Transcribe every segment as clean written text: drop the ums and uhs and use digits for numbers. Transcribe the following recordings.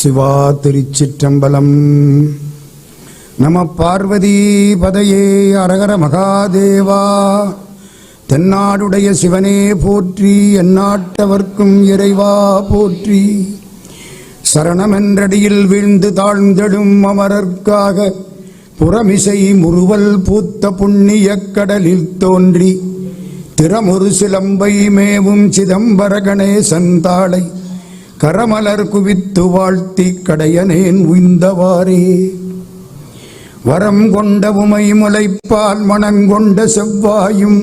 சிவா திருச்சிற்றம்பலம். நம பார்வதி பதையே அரகர மகாதேவா. தென்னாடுடைய சிவனே போற்றி, எந்நாட்டவர்க்கும் இறைவா போற்றி. சரணமென்றடியில் வீழ்ந்து தாழ்ந்தெடும் அமரர்க்காக புறமிசை முறுவல் பூத்த புண்ணிய கடலில் தோன்றி திறமொரு சிலம்பை மேவும் சிதம்பர கணேசன் தாளை கரமலர் குவித்து வாழ்த்தி கடையனேன் உய்ந்தவாறே. வரம் கொண்ட உமை முளைப்பால் மணங்கொண்ட செவ்வாயும்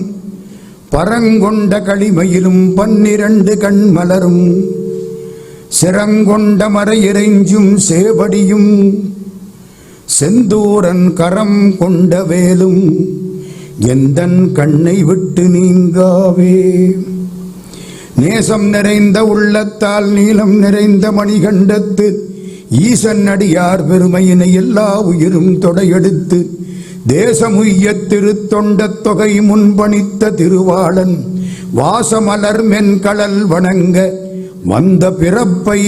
பரங்கொண்ட களிமையிலும் 12 கண்மலரும் சிறங்கொண்ட மறையிறைஞ்சும் சேவடியும் செந்தூரன் கரம் கொண்ட வேலும் எந்தன் கண்ணை விட்டு நீங்காவே. நேசம் நிறைந்த உள்ளத்தால் நீளம் நிறைந்த மணிகண்டத்து ஈசன் அடியார் பெருமையினை எல்லா உயிரும் தொடையெடுத்து தேசமுய்ய திருத்தொண்ட தொகை முன்பணித்த திருவாளன் வாசமலர் மென்கடல் வணங்க வந்த பிறப்பை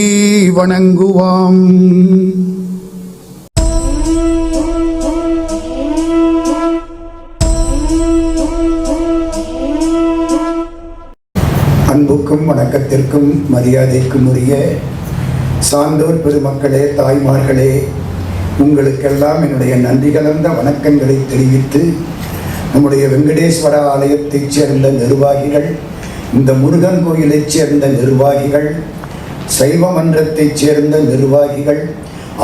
வணங்குவாம். அன்புக்கும் வணக்கத்திற்கும் மரியாதைக்கும் உரிய சான்றோர் பெருமக்களே, தாய்மார்களே, உங்களுக்கெல்லாம் என்னுடைய நன்றி கலந்த வணக்கங்களை தெரிவித்து, நம்முடைய வெங்கடேஸ்வர ஆலயத்தைச் சேர்ந்த நிர்வாகிகள், இந்த முருகன் கோயிலைச் சேர்ந்த நிர்வாகிகள், சைவ மன்றத்தைச் சேர்ந்த நிர்வாகிகள்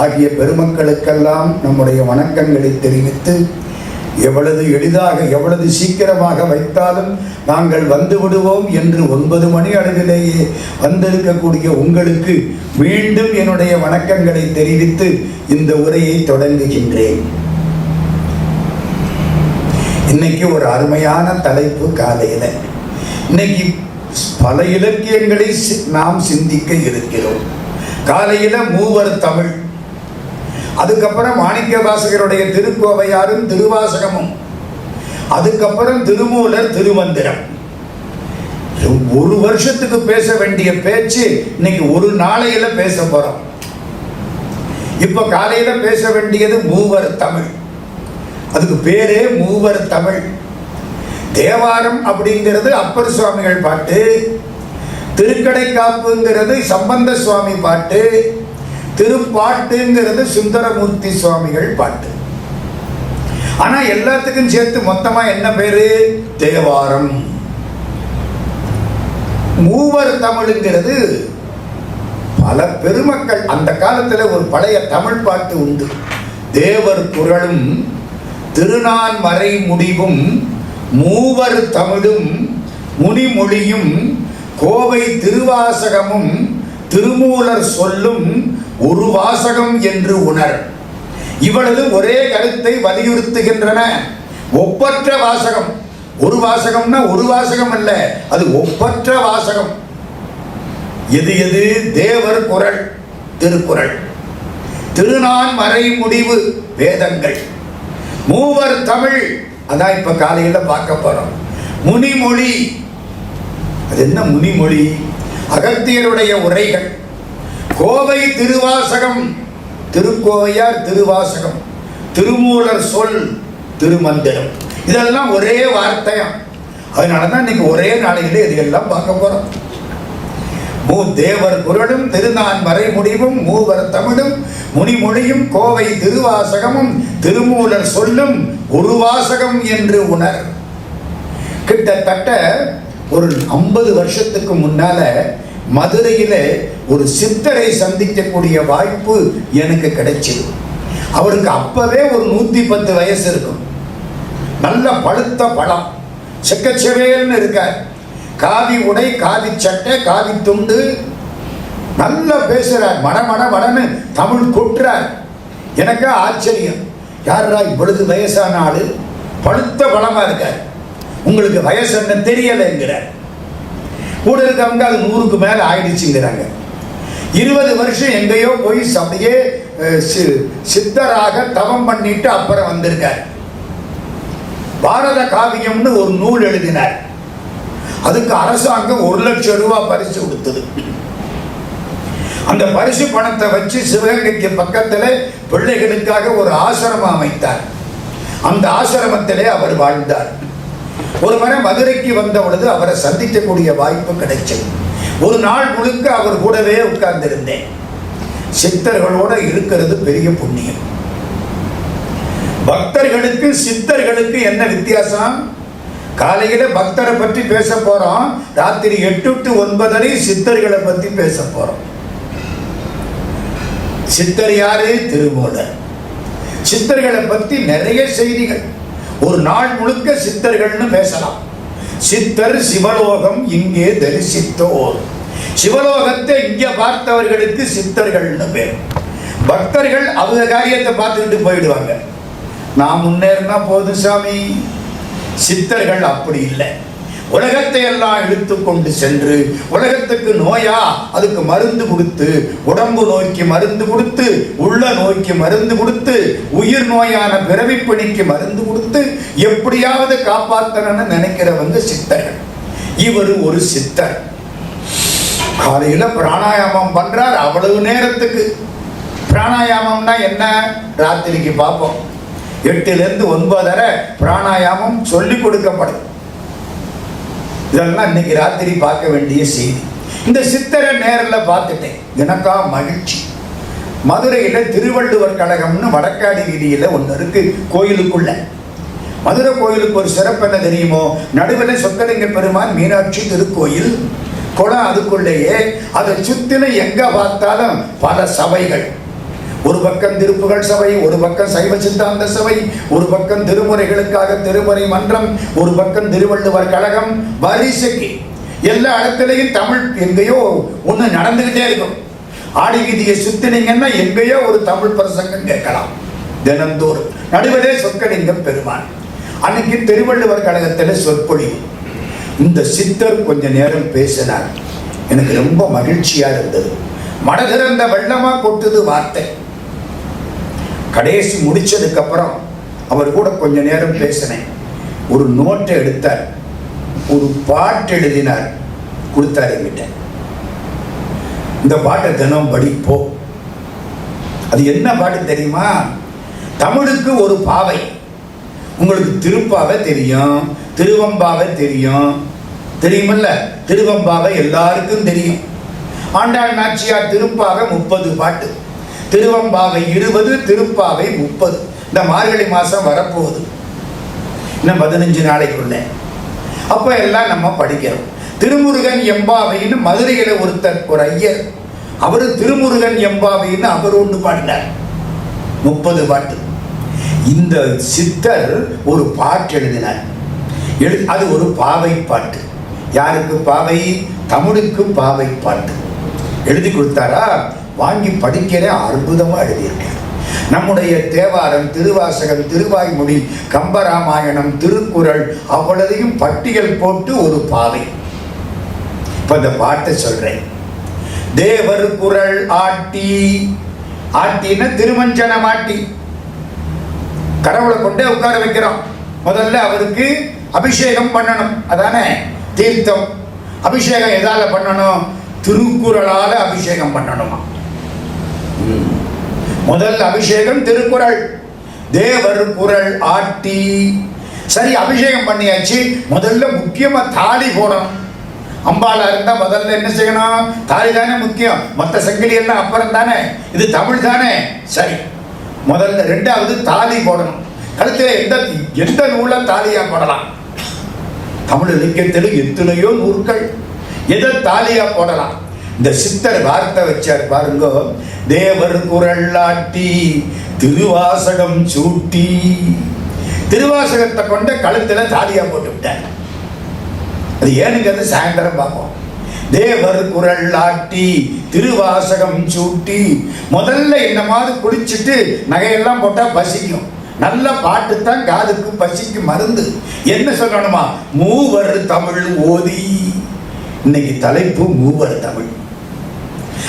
ஆகிய பெருமக்களுக்கெல்லாம் நம்முடைய வணக்கங்களை தெரிவித்து, எவ்வளவு எளிதாக எவ்வளவு சீக்கிரமாக வைத்தாலும் நாங்கள் வந்து விடுவோம் என்று 9 மணி அளவிலேயே வந்திருக்கக்கூடிய உங்களுக்கு மீண்டும் என்னுடைய வணக்கங்களை தெரிவித்து இந்த உரையை தொடங்குகின்றேன். இன்னைக்கு ஒரு அருமையான தலைப்பு. காலையில் இன்னைக்கு பல இலக்கியங்களை நாம் சிந்திக்க இருக்கிறோம். காலையில் மூவர் தமிழ், அதுக்கப்புறம் மாணிக்க வாசகருடைய திருக்கோவையாரும் திருவாசகமும், அதுக்கப்புறம் திருமூலர் திருமந்திரம். ஒரு வருஷத்துக்கு பேச வேண்டிய பேச்சு இன்னைக்கு ஒரு நாளையில பேச போறோம். இப்ப காலையில பேச வேண்டியது மூவர் தமிழ். அதுக்கு பேரே மூவர் தமிழ். தேவாரம் அப்படிங்கிறது அப்பர் சுவாமிகள் பாட்டு, திருக்கடைக்காப்புங்கிறது சம்பந்த சுவாமி பாட்டு, திருப்பாட்டுங்கிறது சுந்தரமூர்த்தி சுவாமிகள் பாட்டு. ஆனா எல்லாத்துக்கும் சேர்த்து மொத்தமா என்ன பேரு? தேவாரம். மூவர் தமிழ்ங்கிறது பல பெருமக்கள் அந்த காலத்துல ஒரு பழைய தமிழ் பாட்டு உண்டு. தேவர் குறளும் திருநான் மறை முடிவும் மூவர் தமிழும் முனிமொழியும் கோவை திருவாசகமும் திருமூலர் சொல்லும் ஒரு வாசகம் என்று உணர். இவ்வளவு ஒரே கருத்தை வலியுறுத்துகின்றன. ஒப்பற்ற வாசகம். ஒரு வாசகம்னா ஒரு வாசகம் அல்ல, அது ஒப்பற்ற வாசகம். எது எது? தேவர் குறள் திருக்குறள், திருநான் மறை முடிவு வேதங்கள், மூவர் தமிழ் அதான் இப்ப காலையில பார்க்க போறோம். முனிமொழி. அது என்ன முனிமொழி? அகத்தியருடைய உரைகள். கோவை திருவாசகம், திருக்கோவையார் திருவாசகம், திருமூலர் சொல் திருமந்திரம். இதெல்லாம் ஒரே வார்த்தையா. அதனாலதான் இன்னைக்கு ஒரே நாளையிலே இதெல்லாம் பார்க்க போறோம். தேவர் குறளும் திருநான் மறை முடிவும் மூவர் தமிழும் முனிமொழியும் கோவை திருவாசகமும் திருமூலர் சொல்லும் ஒரு வாசகம் என்று உணர். கிட்டத்தட்ட ஒரு 50 வருஷத்துக்கு முன்னால மதுரையில ஒரு சித்தரை சந்திக்கக்கூடிய வாய்ப்பு எனக்கு கிடைச்சது. அவருக்கு அப்பவே ஒரு 110 வயசு இருக்கும். நல்ல பழுத்த பழம், செக்கச்செவேல்னு இருக்கார். காவி உடை, காவி சட்டை, காவி துண்டு, நல்லா பேசுறார். மட மடன்னு தமிழ் கொட்டுறார். எனக்கு ஆச்சரியம். யாரா இவ்வளவு வயசான ஆளு பழுத்த பழமா இருக்கார், உங்களுக்கு வயசு என்ன தெரியலைங்கிறார். கூட இருக்கவங்க அது 100க்கு மேல ஆயிடுச்சுங்கிறாங்க. 20 வருஷம் எங்கேயோ போய் அப்படியே சித்தராக தவம் பண்ணிட்டு அப்புறம் வந்திருக்கார். பாரத காவியம்னு ஒரு நூல் எழுதினார். அதுக்கு அரசாங்கம் 1 லட்சம் ரூபாய் பரிசு கொடுத்தது. அந்த பரிசு பணத்தை வச்சு சிவகங்கைக்கு பக்கத்தில் பிள்ளைகளுக்காக ஒரு ஆசிரமம் அமைத்தார். அந்த ஆசிரமத்திலே அவர் வாழ்ந்தார். ஒரு முறை மதுரைக்கு வந்த பொழுது அவரை சந்திக்கக்கூடிய வாய்ப்பு கிடைச்சது. ஒரு நாள் முழுக்க அவர் கூடவே உட்கார்ந்திருந்தேன். சித்தர்களோட இருக்கிறது பெரிய புண்ணியம். பக்தர்களுக்கு சித்தர்களுக்கு என்ன வித்தியாசம்? காலையில பக்தரை பற்றி பேச போறோம், ராத்திரி 8 to 9 சித்தர்களை பற்றி பேச போறோம். சித்தர் யாரு? திருமூலர். சித்தர்களை பற்றி நிறைய செய்திகள், ஒரு நாள் முழுக்க சித்தர்கள்னு பேசலாம். சித்தர் சிவலோகம் இங்கே தரிசித்தோர். சிவலோகத்தை இங்க பார்த்தவர்களுக்கு சித்தர்கள்னு பேர். பக்தர்கள் அவங்க காரியத்தை பார்த்துக்கிட்டு போயிடுவாங்க. நான் முன்னேறினா போது சாமி. சித்தர்கள் அப்படி இல்லை. உலகத்தை எல்லாம் இழுத்துக்கொண்டு சென்று உலகத்துக்கு நோயா அதுக்கு மருந்து கொடுத்து, உடம்பு நோய்க்கு மருந்து கொடுத்து, உள்ள நோய்க்கு மருந்து கொடுத்து, உயிர் நோயான பிறவிப்பிணிக்கு மருந்து கொடுத்து எப்படியாவது காப்பாற்றணும்னு நினைக்கிறவங்க சித்தர்கள். இவர் ஒரு சித்தர். காலையில பிராணாயாமம் பண்றார். அவ்வளவு நேரத்துக்கு பிராணாயாமம்னா என்ன? ராத்திரிக்கு பார்ப்போம் 8 to 9 பிராணாயாமம் சொல்லி கொடுக்கப்படும். இதெல்லாம் இன்னைக்கு ராத்திரி பார்க்க வேண்டிய செய்தி. இந்த சித்தரை நேரில் பார்த்துட்டேன், எனக்கா மகிழ்ச்சி. மதுரையில திருவள்ளுவர் கழகம்னு வடக்காடி வீதியில ஒன்று இருக்கு. கோயிலுக்குள்ள மதுரை கோயிலுக்கு ஒரு சிறப்பு என்ன தெரியுமோ? நடுவில் சொக்கலிங்க பெருமான் மீனாட்சி திருக்கோயில், குளம் அதுக்குள்ளேயே. அதை சுத்தின எங்க பார்த்தாலும் பல சபைகள். ஒரு பக்கம் திருப்புகழ் சபை, ஒரு பக்கம் சைவ சித்தாந்த சபை, ஒரு பக்கம் திருமுறைகளுக்காக திருமுறை மன்றம், ஒரு பக்கம் திருவள்ளுவர் கழகம். வரிசைக்கு எல்லா இடத்துலையும் தமிழ் எங்கேயோ ஒன்று நடந்துகிட்டே இருக்கும். ஆடி வீதியை சுத்தினீங்கன்னா எங்கேயோ ஒரு தமிழ் பிரசங்கம் கேட்கலாம் தினந்தோறும். நடுவரே சொக்கலிங்கம் பெருமான். அன்னைக்கு திருவள்ளுவர் கழகத்தில் சொற்பொழிவு. இந்த சித்தர் கொஞ்ச நேரம் பேசினார். எனக்கு ரொம்ப மகிழ்ச்சியா இருந்தது. மடதிறந்த வெள்ளமா கொட்டுது வார்த்தை. கடைசி முடிச்சதுக்கு அப்புறம் அவர் கூட கொஞ்ச நேரம் பேசினேன். ஒரு நோட்டை எடுத்தார், ஒரு பாட்டு எழுதினார், கொடுத்தார் என்கிட்ட. இந்த பாட்டை தினம் படிப்போ. அது என்ன பாட்டு தெரியுமா? தமிழுக்கு ஒரு பாவை. உங்களுக்கு திருப்பாவை தெரியும், திருவம்பாவை தெரியும், தெரியுமல்ல? திருவம்பாவை எல்லாருக்கும் தெரியும். ஆண்டாள் நாச்சியார் திருப்பாவை 30 பாட்டு, திருவம்பாவை 20, திருப்பாவை 30. இந்த மார்கழி மாசம் வரப்போகுது, இன்னும் 15 நாளைக்குள்ள. அப்ப எல்லாம் நம்ம படிக்கிறோம். திருமுருகன் எம்பாவைன்னு மதுரையில ஒருத்தர், ஒரு ஐயர், அவரு திருமுருகன் எம்பாவைன்னு அவர் ஒன்று பாடினார், 30 பாட்டு. இந்த சித்தர் ஒரு பாட்டு எழுதினார். அது ஒரு பாவை பாட்டு. யாருக்கு பாவை? தமிழுக்கு பாவை பாட்டு எழுதி கொடுத்தாரா? வாங்கி படிக்கிற அற்புதமா எழுதியிருக்கார். நம்முடைய தேவாரம், திருவாசகம், திருவாய்மொழி, கம்பராமாயணம், திருக்குறள் அவ்வளதையும் பட்டியல் போட்டு ஒரு பாவை. இப்ப இந்த பாட்டை சொல்றேன். தேவர் குரல் ஆட்டி. ஆட்டின்னா திருமஞ்சனம் ஆட்டி. கடவுளை கொண்டே உட்கார வைக்கிறோம். முதல்ல அவருக்கு அபிஷேகம் பண்ணணும், அதானே தீர்த்தம். அபிஷேகம் எதால பண்ணணும்? திருக்குறளால அபிஷேகம் பண்ணணுமா? முதல் அபிஷேகம் திருக்குறள். தேவர் குரல் ஆட்டி. சரி, அபிஷேகம் பண்ணியாச்சு. முதல்ல முக்கியமா தாலி போடணும். அம்பாளா இருந்தா முதல்ல என்ன செய்யணும்? தாலி தானே முக்கியம். மற்ற சங்கிலி எல்லாம் அப்புறம் தானே. இது தமிழ் தானே. சரி, முதல்ல. ரெண்டாவது தாலி போடணும். கழுத்துல எந்த நூலை தாலியா போடலாம்? தமிழ் இலக்கியத்தில் எத்தனையோ நூல்கள். எதை தாலியா போடலாம்? இந்த சித்தர் வார்த்தை வச்சார் பாருங்க. தேவர் குரல் ஆட்டி திருவாசகம் சூட்டி. திருவாசகத்தை கொண்ட கழுத்துல தாலியா போட்டு விட்டார். அது ஏனுங்கிறது சாயந்தரம் பார்ப்போம். தேவர் குரல் ஆட்டி திருவாசகம் சூட்டி. முதல்ல என்னமாவது குளிச்சுட்டு நகையெல்லாம் போட்டா பசிக்கும். நல்ல பாட்டு தான் காதுக்கு பசிக்கு மருந்து. என்ன சொல்லணுமா? மூவர் தமிழ் ஓதி. இன்னைக்கு தலைப்பு மூவர் தமிழ்.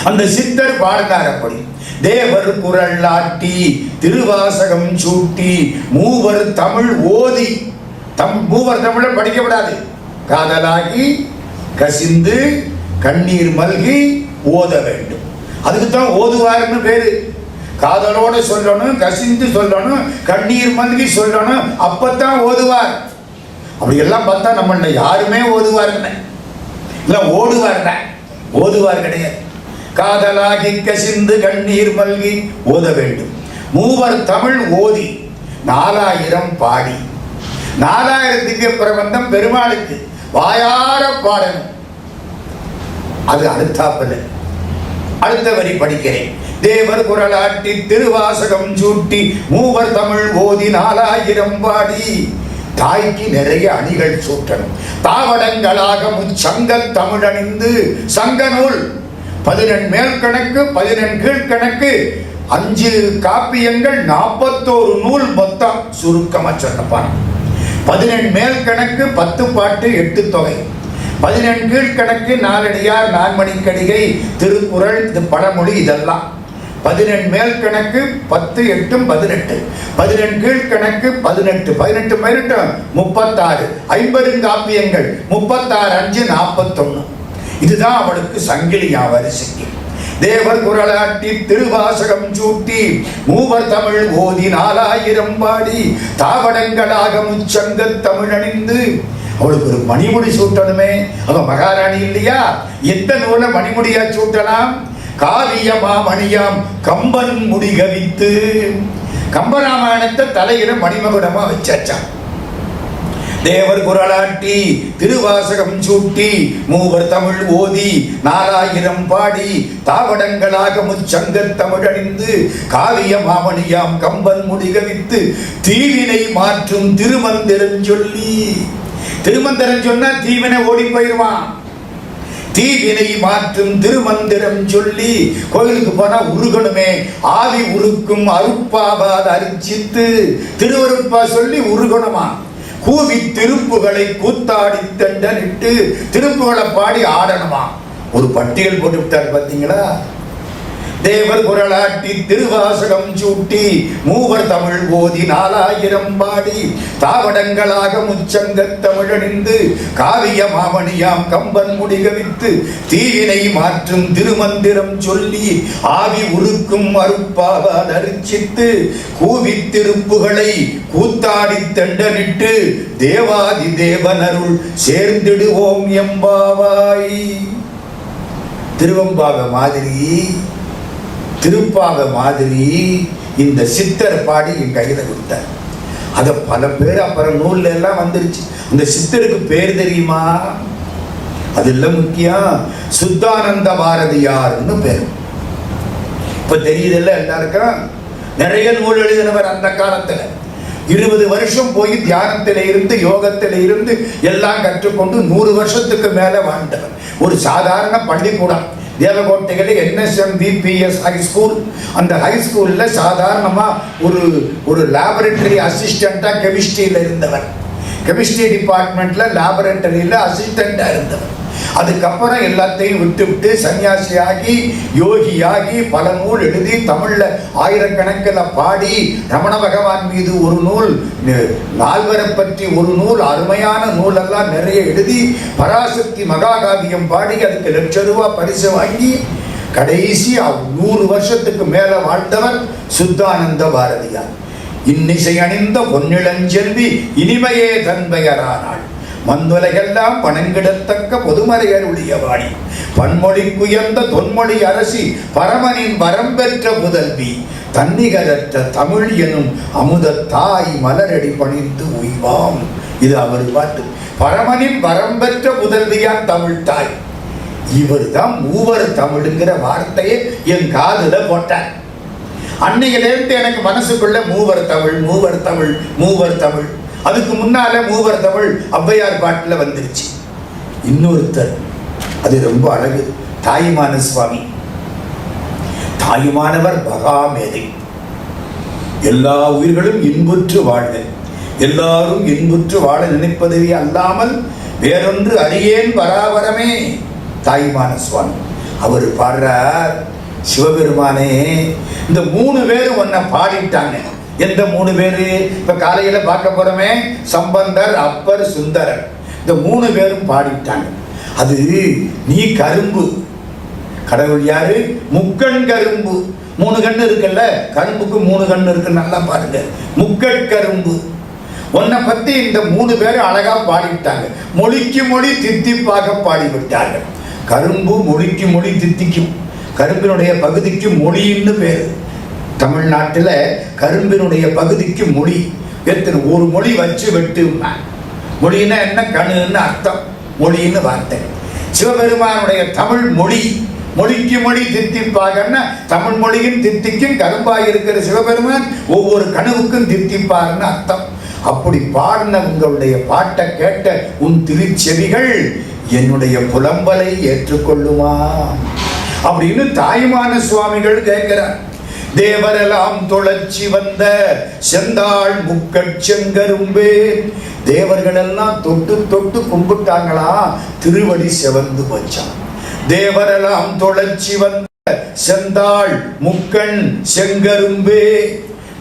அந்த சித்தர் பாடுனார் அப்படி. தேவர் குரல் ஆட்டி திருவாசகம் சூட்டி மூவர் தமிழ் ஓதி. மூவர் தமிழை படிக்க விடாது. காதலாகி கசிந்து கண்ணீர் மல்கி ஓத வேண்டும். அதுக்குத்தான் ஓதுவார்னு பேரு. காதலோட சொல்லணும், கசிந்து சொல்லணும், கண்ணீர் மல்கி சொல்லணும், அப்பத்தான் ஓதுவார். அப்படி எல்லாம் பார்த்தா நம்ம யாருமே ஓதுவார் இல்லை, ஓடுவார், ஓதுவார் கிடையாது. காதலாகி கசிந்து கண்ணீர் மல்கி ஓத வேண்டும். மூவர் தமிழ் ஓதி 4000 பாடி. 4000 திவ்ய பிரபந்தம் பெருமாளுக்கு வாயார பாடணும். அது அடுத்தாப்பல. அடுத்த வரி படிக்கிறேன். தேவர் குரலாட்டி திருவாசகம் சூட்டி மூவர் தமிழ் ஓதி 4000 பாடி. தாய்க்கு நிறைய அணிகள் சூட்டணும். தாவடங்களாக முச்சங்கத் தமிழணிந்து சங்க நூல் 11 மேல் கணக்கு 11 கீழ்கணக்கு 5 காப்பியங்கள் 41 நூல் மொத்தம் சுருக்கமா சொன்னப்பான். 11 மேல் கணக்கு 10 பாட்டு 8 தொகை, 11 கீழ்கணக்கு 4 அடியார் 4 மணிக்கடிகை திருக்குறள் பழமொழி இதெல்லாம். 11 மேல் கணக்கு 10 8 18, 11 கீழ்கணக்கு 18 18 36, 50 காப்பியங்கள் 36 5 41. இதுதான் அவளுக்கு சங்கிலியா வரிசைக்கு. தேவர் குரலாட்டி திருவாசகம் சூட்டி மூவர் தமிழ் ஓதி 4000 பாடி. தாவடங்களாக முச்சங்கத் தமிழணிந்து. அவளுக்கு ஒரு மணிமுடி சூட்டணுமே. அவ மகாராணி இல்லையா? எந்த நூலை மணிமுடியா சூட்டலாம்? காவியமா மணியாம் கம்பன் முடிகவித்து. கம்பராமாயணத்தை தலையில மணிமகுடமா வச்சாச்சான். தேவர் குரலாட்டி திருவாசகம் சூட்டி மூவர் தமிழ் ஓதி 4000 பாடி. தாவடங்களாக முச்சங்கத் தமிழணிந்து காவிய மாமணியாம் கம்பன் முடிகவித்து. தீவினை மாற்றும் திருமந்திரம் சொல்லி. திருமந்திரம் சொன்னா தீவினை ஓடி போயிருவான். தீவினை மாற்றும் திருமந்திரம் சொல்லி. கோயிலுக்கு போனா உருகணுமே. ஆவி உருக்கும் அருப்பாவாத அரிச்சித்து. திருவருப்பா சொல்லி உருகணுமா. கூவி திருப்புகளை கூத்தாடி தண்டனிட்டு திருப்புகளை பாடி ஆடணுமா. ஒரு பட்டியல் போட்டு விட்டார் பார்த்தீங்களா? தேவர் குரலாட்டி திருவாசகம் சூட்டி மூவர் தமிழ் ஓதி 4000 பாடி. தாவடங்களாக முச்சங்கத் தமிழணிந்து காவிய மாமணியாம் கம்பன் முடிகவித்து. தீவினை மாற்றும் திருமந்திரம் சொல்லி ஆவி உருக்கும் அருப்பாவால் அரிச்சித்து. கூவி திருப்புகளை கூத்தாடி தண்டனிட்டு தேவாதி தேவனருள் சேர்ந்திடுவோம் எம்பாவாய். திருவம்பாக மாதிரி திருப்பாக மாதிரி இந்த சித்தர் பாடி என் கையில கொடுத்தார். அத பல பேர் அப்புறம் நூல்ல எல்லாம் வந்துருச்சு. அந்த சித்தருக்கு பேர் தெரியுமா? அது இல்ல முக்கியம். சுத்தானந்த பாரதியார்னு பேர். இப்ப தெரியுதுல்ல எல்லாருக்கும். நிறைய நூல் எழுதினவர் அந்த காலத்துல. 20 வருஷம் போய் தியானத்தில இருந்து யோகத்தில இருந்து எல்லாம் கற்றுக்கொண்டு 100 வருஷத்துக்கு மேல வாழ்ந்தவர். ஒரு சாதாரண பள்ளிக்கூடம் தேவகோட்டைகள் NSMVPS ஹை ஸ்கூல். அந்த ஹை ஸ்கூல்ல சாதாரணமா ஒரு லேபரட்டரி அசிஸ்டண்டா கெமிஸ்ட்ரியில இருந்தவர். கெமிஸ்ட்ரி டிபார்ட்மெண்ட்ல லேபரட்டரியில அசிஸ்டண்டா இருந்தவர். அதுக்கப்புறம் எல்லாத்தையும் விட்டு சன்னியாசியாகி யோகியாகி பல நூல் எழுதி தமிழ்ல ஆயிரக்கணக்கில் பாடி. ரமண பகவான் மீது ஒரு நூல், நால்வரை பற்றி ஒரு நூல், அருமையான நூல் எல்லாம் நிறைய எழுதி பராசக்தி மகாகாவியம் பாடி அதுக்கு ₹1,00,000 பரிசு வாங்கி கடைசி 100 வருஷத்துக்கு மேல வாழ்ந்தவர் சுத்தானந்த பாரதியார். இன்னிசை அணிந்த பொன்னிளஞ்செல்வி இனிமையே தன்பெயரானாள். மண்ணுலகெல்லாம் பணங்கிடத்தக்க பொதுமறையர் உளியவாடி. பன்மொழி குயர்ந்த தொன்மொழி அரசி பரமனின் வரம் பெற்ற புதல்வி. தன்னிகரற்ற தமிழ் எனும் அமுத தாய் மலரடி பணிந்து உய்வாம். இது அவர் பாட்டு. பரமனின் வரம் பெற்ற புதல்வியான் தமிழ் தாய். இவர் தான் மூவர் தமிழ்ங்கிற வார்த்தையை என் காதுல போட்டார். அன்னையிலேருந்து எனக்கு மனசுக்குள்ள மூவர் தமிழ் மூவர் தமிழ் மூவர் தமிழ். அதுக்கு முன்னால மூவர் தமிழ் ஔவையார் பாட்டுல வந்துருச்சு. இன்னொருத்தர் அது ரொம்ப அழகு. தாயுமான சுவாமி. தாயுமானவர் மகாமேதை. எல்லா உயிர்களும் இன்புற்று வாழ்க, எல்லாரும் இன்புற்று வாழ நினைப்பதுவே அல்லாமல் வேறொன்று அறியேன் பராபரமே. தாயுமான சுவாமி அவர் பாடுறார், சிவபெருமானே இந்த 3 பேரும் ஒன்ன பாடிட்டாங்க. எந்த 3 பேரு? இப்ப காலையில பார்க்க போறோமே, சம்பந்தர், அப்பர், சுந்தரர். இந்த 3 பேரும் பாடிட்டாங்க. அது நீ கரும்பு, கடவுள் யாரு? முக்கண் கரும்பு. 3 கண்ணு இருக்குல்ல, கரும்புக்கு 3 கண்ணு இருக்கு, நல்லா பாருங்க. முக்கட்கரும்பு. உன்னை பத்தி இந்த 3 பேரும் அழகா பாடிவிட்டாங்க. மொழிக்கு மொழி தித்திப்பாக பாடிவிட்டார்கள். கரும்பு மொழிக்கு மொழி தித்திக்கும். கரும்பினுடைய பகுதிக்கு மொழின்னு பேரு. தமிழ்நாட்டில் கரும்பினுடைய பகுதிக்கு மொழி. எத்தனை ஒரு மொழி வச்சு வெட்டு. மொழின்னா என்ன? கணுன்னு அர்த்தம். மொழின்னு வார்த்தை. சிவபெருமானுடைய தமிழ் மொழி. மொழிக்கு மொழி தித்திப்பாகன்னா தமிழ் மொழியின் தித்திக்கும் கரும்பாக இருக்கிற சிவபெருமான் ஒவ்வொரு கனவுக்கும் தித்திப்பார்னு அர்த்தம். அப்படி பாடின உங்களுடைய பாட்டை கேட்ட உன் திருச்செவிகள் என்னுடைய புலம்பலை ஏற்றுக்கொள்ளுமா அப்படின்னு தாயுமான சுவாமிகள் கேட்கிறார். தேவரெல்லாம் தொழச்சி வந்த செந்தாள் முக்கட்செங்கரும்பே. தேவர்கள் எல்லாம் தொட்டு தொட்டு கும்பிட்டாங்களா, திருவடி செவந்து வச்சான். தேவரெல்லாம் தொழச்சி வந்த செந்தாள் முக்கண் செங்கரும்பே.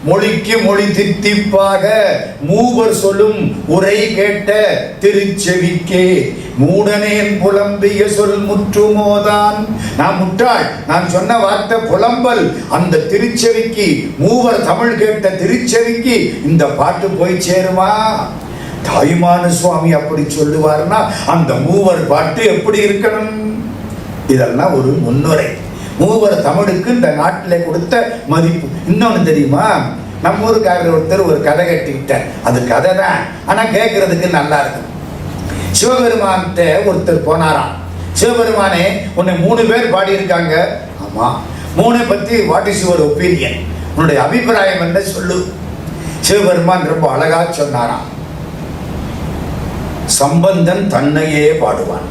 மொழிக்கு மொழி தித்திப்பாக மூவர் சொல்லும் உரை கேட்ட திருச்செவிக்கே மூடனேன் புலம்பிய சொல் முற்றுமோதான். நான் முட்டாள், நான் சொன்ன வார்த்தை புலம்பல். அந்த திருச்செவிக்கு, மூவர் தமிழ் கேட்ட திருச்செவிக்கு இந்த பாட்டு போய் சேருமா? தாயுமான சுவாமி அப்படி சொல்லுவார்னா அந்த மூவர் பாட்டு எப்படி இருக்கணும்? இதெல்லாம் ஒரு முன்னுரை. மூவர் தமிழுக்கு இந்த நாட்டில் கொடுத்த மதிப்பு. இன்னொன்று தெரியுமா? நம்ம ஊருக்காரர் ஒருத்தர் ஒரு கதை கட்டிக்கிட்டார். அது கதை தான், ஆனால் கேட்கறதுக்கு நல்லா இருக்கும். சிவபெருமான்கிட்ட ஒருத்தர் போனாராம். சிவபெருமானே, உன்னை 3 பேர் பாடியிருக்காங்க. ஆமா, 3 பத்தி வாட் இஸ் யுவர் ஒப்பீனியன்? உன்னுடைய அபிப்பிராயம் என்ன சொல்லு. சிவபெருமான் ரொம்ப அழகா சொன்னாராம். சம்பந்தன் தன்னையே பாடுவான்.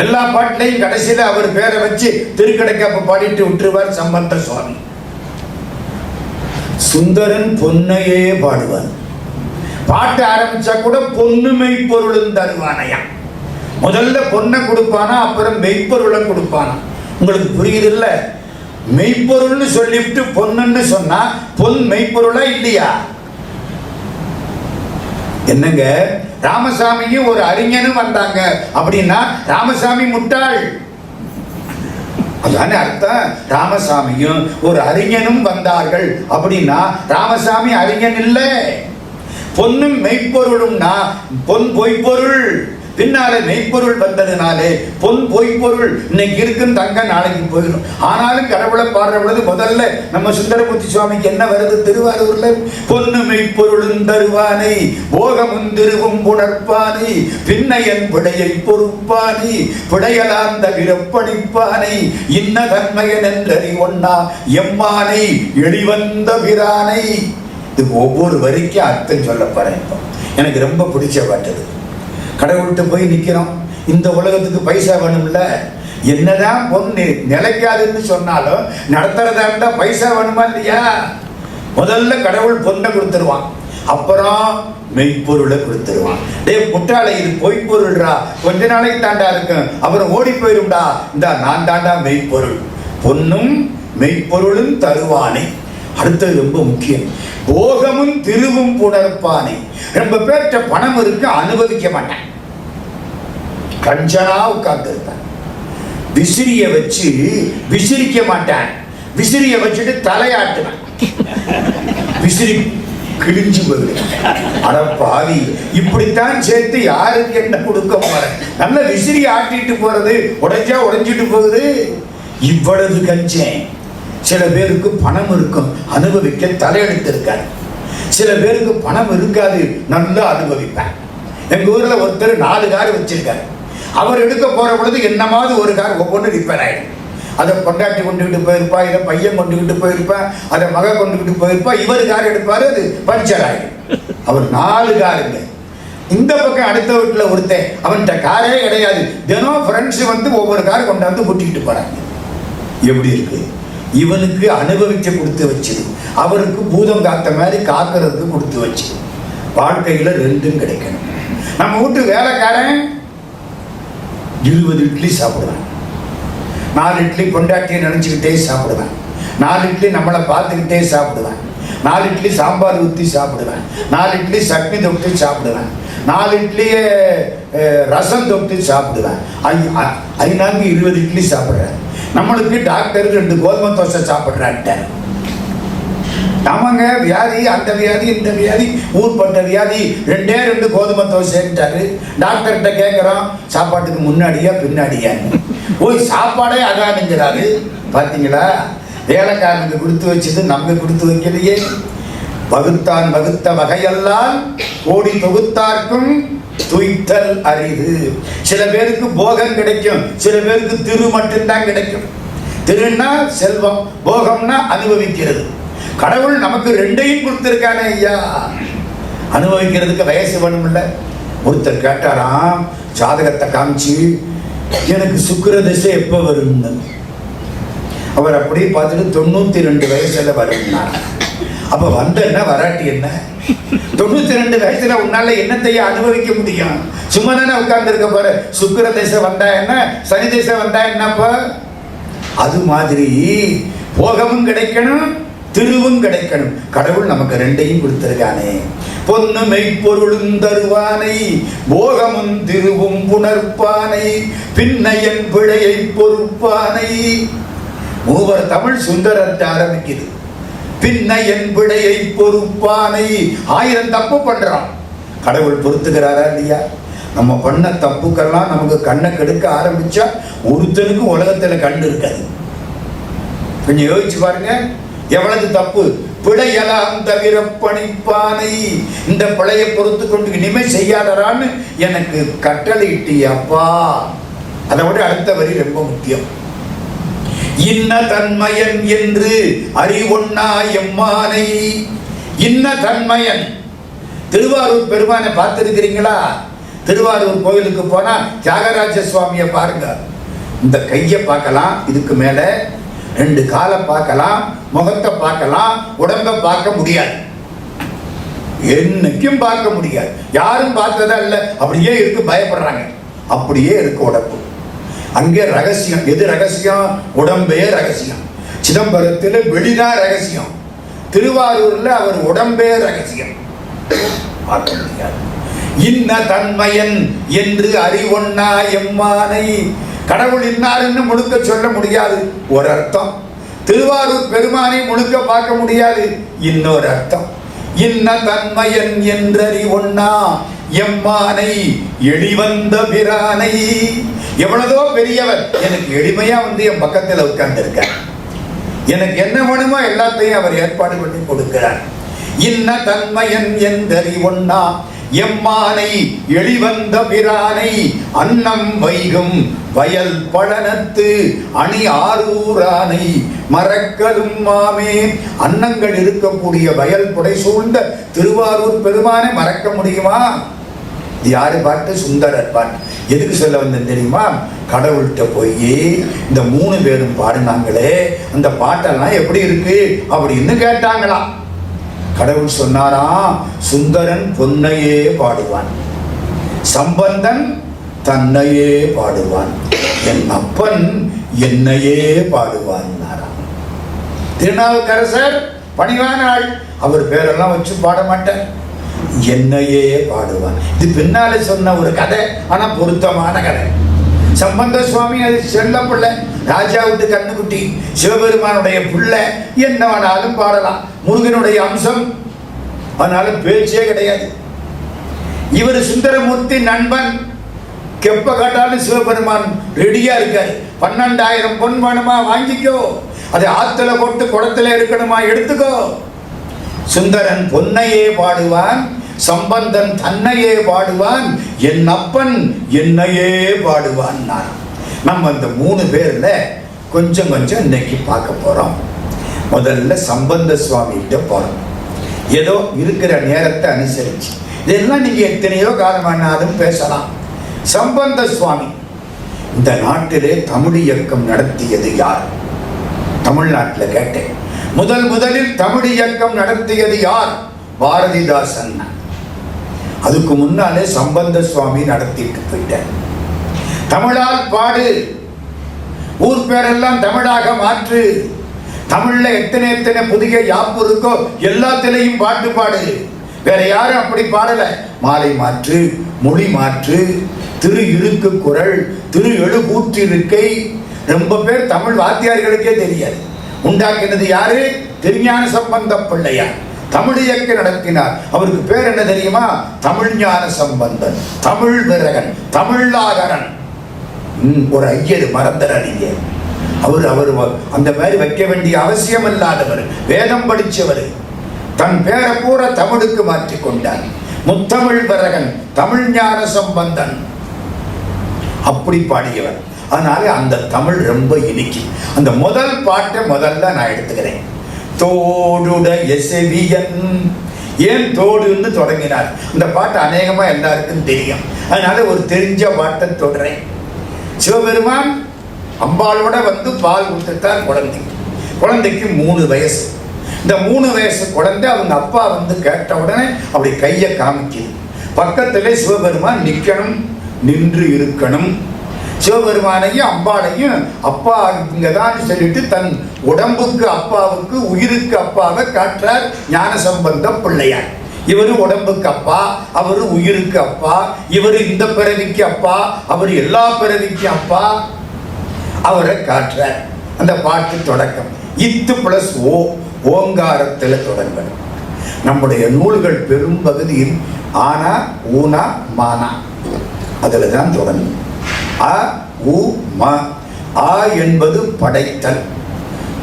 எல்லா பாட்டிலையும் கடைசியில அவர் பேரை வச்சு திருக்கடைக்காப்பு பாடிட்டு விட்டுருவார் சம்பந்த சுவாமி. சுந்தரன் பொன்னையே பாடுவார். பாட்டு ஆரம்பிச்சா கூட பொண்ணு மெய்ப்பொருளும் தருவானையா. முதல்ல பொண்ணை கொடுப்பானா, அப்புறம் மெய்ப்பொருளை கொடுப்பானா. உங்களுக்கு புரியுது இல்ல? மெய்ப்பொருள்னு சொல்லிவிட்டு பொண்ணுன்னு சொன்னா பொன் மெய்ப்பொருளா இல்லையா? என்னங்க, ராமசாமியும் ஒரு அறிஞனும் வந்தாங்க அப்படின்னா ராமசாமி முட்டாள், அதானே அர்த்தம். ராமசாமியும் ஒரு அறிஞனும் வந்தார்கள் அப்படின்னா ராமசாமி அறிஞன் இல்லை. பொன்னும் மெய்ப்பொருளும்னா பொன் பொய்ப்பொருள். பின்னால மெய்ப்பொருள் வந்ததுனாலே பொன் பொய்ப்பொருள். இன்னைக்கு இருக்கும் தங்க நாளைக்கு போயிடும். ஆனாலும் கடவுளை பாடுற பொழுது முதல்ல நம்ம சுந்தரமூர்த்தி சுவாமிக்கு என்ன வருது திருவாரூர்ல? பொன்னு மெய்ப்பொருளும் தருவானை, போகமும் திருவும் புணர்ப்பானை, பின்னையன் விடையை பொறுப்பானை, பிடையலாந்த விரப்பணிப்பானை, இன்ன தன்மையன் என்றறி ஒன்னா எம்மானை எளிவந்த பிரானை. இது ஒவ்வொரு வரிக்கும் அர்த்தம் சொல்ல போறேன். இப்போ எனக்கு ரொம்ப பிடிச்ச பாட்டு. கடவுள்கிட்ட போய் நிற்கிறோம். இந்த உலகத்துக்கு பைசா வேணும்ல. என்னதான் பொண்ணு நிலைக்காதுன்னு சொன்னாலும் நடத்துறதா இருந்தா பைசா வேணுமா இல்லையா? முதல்ல கடவுள் பொண்ணை கொடுத்துருவான், அப்புறம் மெய்ப்பொருளை கொடுத்துருவான். டே முட்டாளை, இது பொய்ப்பொருள்டா, கொஞ்ச நாளைக்கு தாண்டா இருக்கும், அப்புறம் ஓடி போயிரும்டா. இந்த நான் தாண்டா மெய்ப்பொருள். பொன்னும் மெய்ப்பொருளும் தருவானை. அடுத்தது ரொம்ப முக்கியம். போகமும் திருவும் புணர்ப்பானை. ரொம்ப பேர்ட்ட பணம் இருக்கு, அனுபவிக்க மாட்டேன், கஞ்சனா உட்கார்ந்து இருப்பேன். விசிறிய வச்சு விசிறிக்க மாட்டேன், விசிறிய வச்சுட்டு தலையாட்டுவேன். விசிறி கிழிஞ்சு போகுது. அட பாவி, இப்படித்தான் சேர்த்து யாருக்கு என்ன கொடுக்க போறேன்? நல்ல விசிறி ஆட்டிட்டு போறது உடைஞ்சா உடைஞ்சிட்டு போகுது. இவ்வளவு கஞ்சேன். சில பேருக்கு பணம் இருக்கும், அனுபவிக்க தலையெடுத்து இருக்காரு. சில பேருக்கு பணம் இருக்காது, நல்லா அனுபவிப்பேன். எங்க ஊர்ல ஒருத்தர் 4 கார் வச்சிருக்காரு. அவர் எடுக்க போற பொழுது என்னமாவது ஒரு கார் ஒவ்வொன்று ரிப்பேர் ஆயிடும். அதை கொண்டாட்டி கொண்டுகிட்டு போயிருப்பா, இதை பையன் கொண்டுகிட்டு போயிருப்பா, அதை மக கொண்டுகிட்டு போயிருப்பா. இவர் கார் எடுப்பாரு, அது பஞ்சர் ஆயிடும். அவர் 4 காருங்க. இந்த பக்கம் அடுத்த வீட்டுல ஒருத்தன், அவன்கிட்ட காரே கிடையாது. தினம் ஃப்ரெண்ட்ஸ் வந்து ஒவ்வொரு கார் கொண்டாந்து கூட்டிகிட்டு போறாங்க. எப்படி இருக்கு? இவனுக்கு அனுபவிக்க கொடுத்து வச்சுது, அவருக்கு பூதம் காத்த மாதிரி காக்கிறதுக்கு கொடுத்து வச்சு. வாழ்க்கையில 2ம் கிடைக்கணும். நம்ம வீட்டு வேலைக்காரன் 20 இட்லி சாப்பிடுவேன், 4 இட்லி பொண்டாட்டியை நினைச்சுக்கிட்டே சாப்பிடுவேன், 4 இட்லி நம்மளை பார்த்துக்கிட்டே சாப்பிடுவேன், 4 இட்லி சாம்பார் ஊற்றி சாப்பிடுவேன், 4 இட்லி சட்னி தொட்டு சாப்பிடுவேன், 4 இட்லியே ரசம் தொட்டு சாப்பிடுவேன். 20 இட்லி சாப்பிட்றேன். நம்மளுக்கு டாக்டர் 2 கோதுமை தோசை சாப்பிட்றான்ட்டேன். ஆமாங்க, வியாதி, அந்த வியாதி, இந்த வியாதி, ஊர்பட்ட வியாதி, 2 கோதுமை தோசைன்ட்டாரு. டாக்டர்கிட்ட கேட்குறோம், சாப்பாட்டுக்கு முன்னாடியா பின்னாடியா? போய் சாப்பாடே அதானுங்கிறாரு. பார்த்தீங்களா, வேலைக்காரனுக்கு கொடுத்து வச்சது நம்ம கொடுத்து வைக்கலையே. வகுத்தான் வகுத்த வகையெல்லாம் கோடி தொகுத்தார்க்கும் துய்த்தல் அரிது. சில பேருக்கு போகம் கிடைக்கும், சில பேருக்கு திரு மட்டும்தான் கிடைக்கும். திருன்னா செல்வம், போகம்னா அனுபவிக்கிறது. கடவுள் நமக்கு 2ஐயும் கொடுத்திருக்கானே ஐயா. அனுபவிக்கிறதுக்கு வயசு வேணும்ல. ஒருத்தர் கேட்டாராம், ஜாதகத்தை காமிச்சு, எனக்கு சுக்கிர திசை எப்போ வரும்னு. அவர் அப்படியே பார்த்துட்டு 92 வயசுல வரும்னார். அப்ப வந்த என்ன, வராட்டி என்ன? 92 வயசுல உன்னால என்னத்தையே அனுபவிக்க முடியும்? சும்மா தானே உட்கார்ந்து இருக்க போற. சுக்கிர திசை வந்தா என்ன, சனி திசை வந்தா என்னப்பா? அது மாதிரி போகமும் கிடைக்கணும், திருவும் கிடைக்கணும். கடவுள் நமக்கு 2ஐயும் கொடுத்திருக்கானே. பொன்னு மெய்ப்பொருளும் தருவானை, போகமும் திருவும் புணர்ப்பானை, பின்னையன் பிழையை பொறுப்பானை. மூவர் தமிழ் சுந்தரத்தை ஆரம்பிக்குது. பின்னையன் பிழையை பொறுப்பானை. 1000 தப்பு பண்றான், கடவுள் பொறுத்துக்கிறாரா இல்லையா? நம்ம பண்ண தப்புக்கெல்லாம் நமக்கு கண்ணை கெடுக்க ஆரம்பிச்சா ஒருத்தனுக்கு உலகத்துல கண்ணு இருக்காது. கொஞ்சம் யோசிச்சு பாருங்க, எவ்வளவு தப்பு. பிழையலாம் தவிர பணிப்பானை. இந்த பிழையை பொறுத்து கொண்டு இனிமே செய்யாதரான்னு எனக்கு கட்டளையிட்டியப்பா. அதை விட அடுத்த வரி ரொம்ப முக்கியம். இன்ன தன்மயன் என்று அறிவொன்னா எம்மானை. இன்ன தன்மயன். திருவாரூர் பெருமானை பார்த்திருக்கிறீங்களா? திருவாரூர் கோயிலுக்கு போனா தியாகராஜ சுவாமியை பாருங்க. இந்த கையை பார்க்கலாம், இதுக்கு மேல 2 காலை பார்க்கலாம், முகத்தை பார்க்கலாம், உடம்பை பார்க்க முடியாது. என்னைக்கும் பார்க்க முடியாது. யாரும் பார்த்ததா இல்லை, அப்படியே இருக்கு, பயப்படுறாங்க. அப்படியே இருக்கு உடம்பு. அங்கே ரகசியம். எது ரகசியம்? உடம்பே ரகசியம். சிதம்பரத்தில் வெளிதான் ரகசியம், திருவாரூர்ல அவர் உடம்பே ரகசியம். பார்க்க முடியாது. இன்ன தன்மயன் என்று அறிவொன்னா எம்மானை. கடவுள் இன்னாருன்னு முழுக்க சொல்ல முடியாது, ஒரு அர்த்தம். திருவாரூர் பெருமானை முழுக்க பார்க்க முடியாது, இன்னொரு அர்த்தம். இன்ன தன்மயன் என்றறிவொன்னா எம்மானை எளிவந்த பிரானை. எவ்வளவோ பெரியவர் எனக்கு எளிமையா வந்து என் பக்கத்தில் உட்கார்ந்து இருக்கார். எனக்கு என்ன வேணுமோ எல்லாத்தையும் அவர் ஏற்பாடு பண்ணி கொடுக்கிறார். இன்ன தன்மயன் என்றறிவொன்னா எம்மானை எளிவந்த பிரானை. அன்னம் வைகும் வயல் பழனத்து அணி ஆரூரானை மறக்கலும் மாமே. அன்னங்கள் இருக்கக்கூடிய வயல் புடை சூழ்ந்த திருவாரூர் பெருமானை மறக்க முடியுமா? இது யாரு பாட்டு? சுந்தரர் பாட்டு. எதுக்கு சொல்ல வந்தேன் தெரியுமா? கடவுள்கிட்ட போய் இந்த 3 பேரும் பாடினாங்களே, அந்த பாட்டெல்லாம் எப்படி இருக்கு அப்படின்னு கேட்டாங்களாம். கடவுள் சொன்னாராம், சுந்தரன் பொன்னையே பாடுவான், சம்பந்தன் தன்னையே பாடுவான், என் அப்பன் என்னையே பாடுவான். திருநாவுக்கரசர் பணிவான ஆள், அவர் பேரெல்லாம் வச்சு பாட மாட்டார், என்னையே பாடுவான். இது பின்னாலே சொன்ன ஒரு கதை, ஆனா பொருத்தமான கதை. சம்பந்த சுவாமி அது செல்ல பிள்ளை, ராஜாவுக்கு கண்ணுக்குட்டி, சிவபெருமானுடைய பிள்ளை, என்ன வேணாலும் பாடலாம். முருகனுடைய அம்சம், அதனால பேச்சே கிடையாது. இவர் சுந்தரமூர்த்தி நண்பன், கெப்ப காட்டாலும் சிவபெருமான் ரெடியா இருக்காரு. 12,000 பொன் வேணுமா வாங்கிக்கோ, அதை ஆத்துல போட்டு குளத்துல இருக்கணுமா எடுத்துக்கோ. சுந்தரன் பொன்னையே பாடுவான், சம்பந்தன் தன்னையே பாடுவான், என் அப்பன் என்னையே பாடுவான். நம்ம இந்த 3 பேர்ல கொஞ்சம் கொஞ்சம் இன்னைக்கு பார்க்க போறோம். முதல்ல சம்பந்த சுவாமி கிட்ட போறோம். ஏதோ இருக்கிற நேரத்தை அனுசரிச்சு, இதெல்லாம் நீங்க எத்தனையோ காலமானாலும் பேசலாம். சம்பந்த சுவாமி இந்த நாட்டிலே தமிழ் இயக்கம் நடத்தியது யார்? தமிழ்நாட்டில் கேட்டேன். முதலில் தமிழ் இயக்கம் நடத்தியது யார்? பாரதிதாசன். அதுக்கு முன்னாலே சம்பந்த சுவாமி நடத்திட்டு போயிட்டார். தமிழால் பாடு, ஊர் பேரெல்லாம் தமிழாக மாற்று, தமிழ்ல எத்தனை புதிய யாப்பு இருக்கோ எல்லாத்திலையும் பாட்டு பாடு. வேற யாரும் அப்படி பாடல. மாலை மாற்று, மொழி மாற்று, திரு இருக்கு குரல், திரு எழுகூற்றிருக்கை. ரொம்ப பேர் தமிழ் வாத்தியார்களுக்கே தெரியாது. உண்டாக்கினது யாரு? திருஞான சம்பந்த பிள்ளையார். தமிழ் இயக்க நடத்தினார். அவருக்கு பேர் என்ன தெரியுமா? தமிழ் ஞான சம்பந்தன், தமிழ் விரகன், தமிழாகரன். ஒரு ஐயர் மறந்துறாதீங்க. அவர் அந்த மாதிரி வைக்க வேண்டிய அவசியம் இல்லாதவர், வேதம் படிச்சவர். தன் பேரை பூரா தமிழுக்கு மாற்றிக் கொண்டார். முத்தமிழ் விரகன், தமிழ் ஞான சம்பந்தன், அப்படி பாடியவர். அதனால அந்த தமிழ் ரொம்ப இனிக்கு. அந்த முதல் பாட்டை முதல்ல நான் எடுத்துக்கிறேன். தோடுடைய செவியன். ஏன் தோடுன்னு தொடங்கினார்? அந்த பாட்டு அநேகமா எல்லாருக்கும் தெரியும். அதனால ஒரு தெரிஞ்ச பாட்டை தொடரேன். சிவபெருமான் அம்பாளோட வந்து பால் ஊற்றுத்தார் குழந்தைக்கு 3 வயசு. இந்த 3 வயசு குழந்தை அவங்க அப்பா வந்து கேட்ட உடனே அப்படி கையை காமிக்குது. பக்கத்திலே சிவபெருமான் நிற்கணும், நின்று இருக்கணும். சிவபெருமானையும் அம்பாளையும் அப்பா இங்கதான் சொல்லிட்டு தன் உடம்புக்கு அப்பாவுக்கு, உயிருக்கு அப்பாவை காட்டுறார் ஞானசம்பந்த பிள்ளையார். இவரு உடம்புக்கு அப்பா, அவரு உயிருக்கு அப்பா. இவரு இந்த பிறவிக்கு அப்பா, அவர் எல்லா பிறவிக்கு அப்பா. அவரை காட்டுறார். அந்த பாட்டு தொடக்கம் இத்து பிளஸ் ஓ, ஓங்காரத்தில் தொடங்கணும். நம்முடைய நூல்கள் பெரும் பகுதியில் ஆனா, ஊனா, மானா அதில் தான் தொடங்கும். அ உ ம. ஆ என்பது படைத்தல்,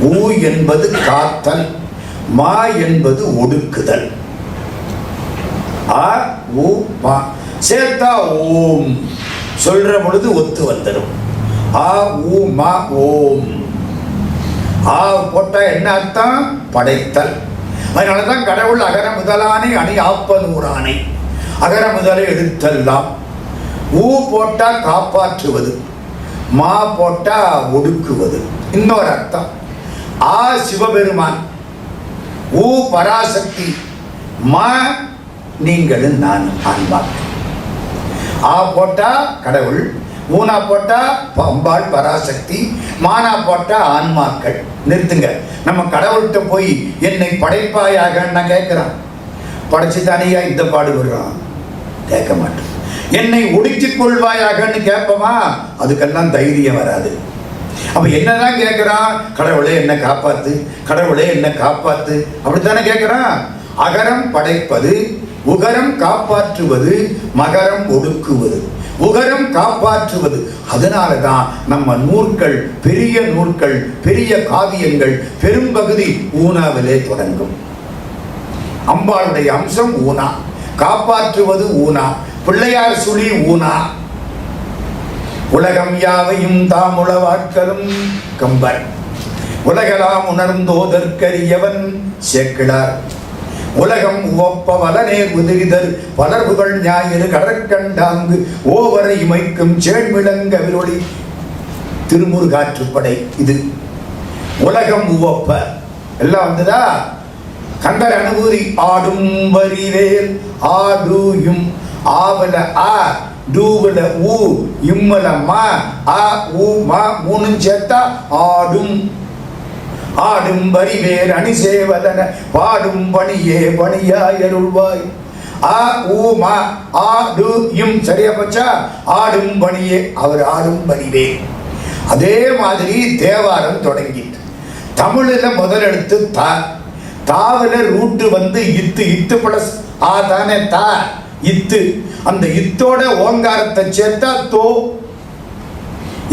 ஊ என்பது காத்தல், மா என்பது ஒடுக்குதல். அ உ ம சேர்த்தா ஓம் சொல்ற பொழுது ஒத்து வந்துடும். ஆ உ ம ஓம். ஆ போட்டா என்ன அர்த்தம்? படைத்தல். அதனாலதான் கடவுள் அகர முதலானை அணி ஆப்பனூரானை, அகர முதலை எடுத்தெல்லாம். ஊ போட்டா காப்பாற்றுவது, மா போட்டா ஒடுக்குவது. இன்னொரு அர்த்தம். ஆ சிவபெருமான், ஊ பராசக்தி, மா நீங்களும் நான் ஆன்மாக்கள். ஆ போட்டா கடவுள், ஊனா போட்டா அம்பாள் பராசக்தி, மானா போட்டா ஆன்மாக்கள். நிறுத்துங்க. நம்ம கடவுள்கிட்ட போய் என்னை படைப்பாயாக நான் கேட்கிறான். படைச்சு தானியா இந்த பாடுபடுறான்? கேட்க மாட்டேன். என்னை ஒடுக்கிக் கொள்வாயாகன்னு கேட்போமா? அதுக்கெல்லாம் தைரியம் வராது. அப்ப என்னதான் கேட்கிறான்? கடவுளே என்ன காப்பாத்து, கடவுளே என்ன காப்பாத்து, அப்படித்தானே கேட்கிறான். அகரம் படைப்பது, உகரம் காப்பாற்றுவது, மகரம் ஒடுக்குவது. உகரம் காப்பாற்றுவது. அதனாலதான் நம்ம நூல்கள், பெரிய நூல்கள், பெரிய காவியங்கள் பெரும்பகுதி ஊனாவிலே தொடங்கும். அம்பாளுடைய அம்சம் ஊனா, காப்பாற்றுவது ஊனா, பிள்ளையார் சுழி ஊனா. உலகம் யாவையும் தாம் உளவாட்களும் கம்பர், உலகலாம் உணர்ந்தோதற்கரியவன் சேக்கிழார். உலகம் உவப்ப வலநேர் உதிரிதர் பலர்புகள் ஞாயிறு கடற்கண்டாங்கு ஓவரை இமைக்கும் சேழ்மிளங்க விரொளி. திருமுருகாற்றுப்படை இது. உலகம் உவப்ப எல்லாம் வந்ததா? கந்தர் அனுபூதி. ஆடும் வரிவேல் ஆடுயும், ஆவல ஆ, டூவல ஊ, இம்மல மா, ஆ ஊ மா மூணும் சேர்த்தா ஆடும். ஆடும் வரிவேல் அணிசேவலன பாடும் பணியே பணியாயருள்வாய். ஆ ஊ மா ஆடு இம் சரியா பச்சா? ஆடும் பணியே, அவர் ஆடும் பணிவே. அதே மாதிரி தேவாரம் தொடங்கிட்டு தமிழ்ல முதல் எழுத்து தா. தாவில ரூட்டு வந்து இத்து, இத்து பிளஸ் ஆ தானே தா, இத்து. அந்த இத்தோட ஓங்காரத்தை சேர்த்தா தோ.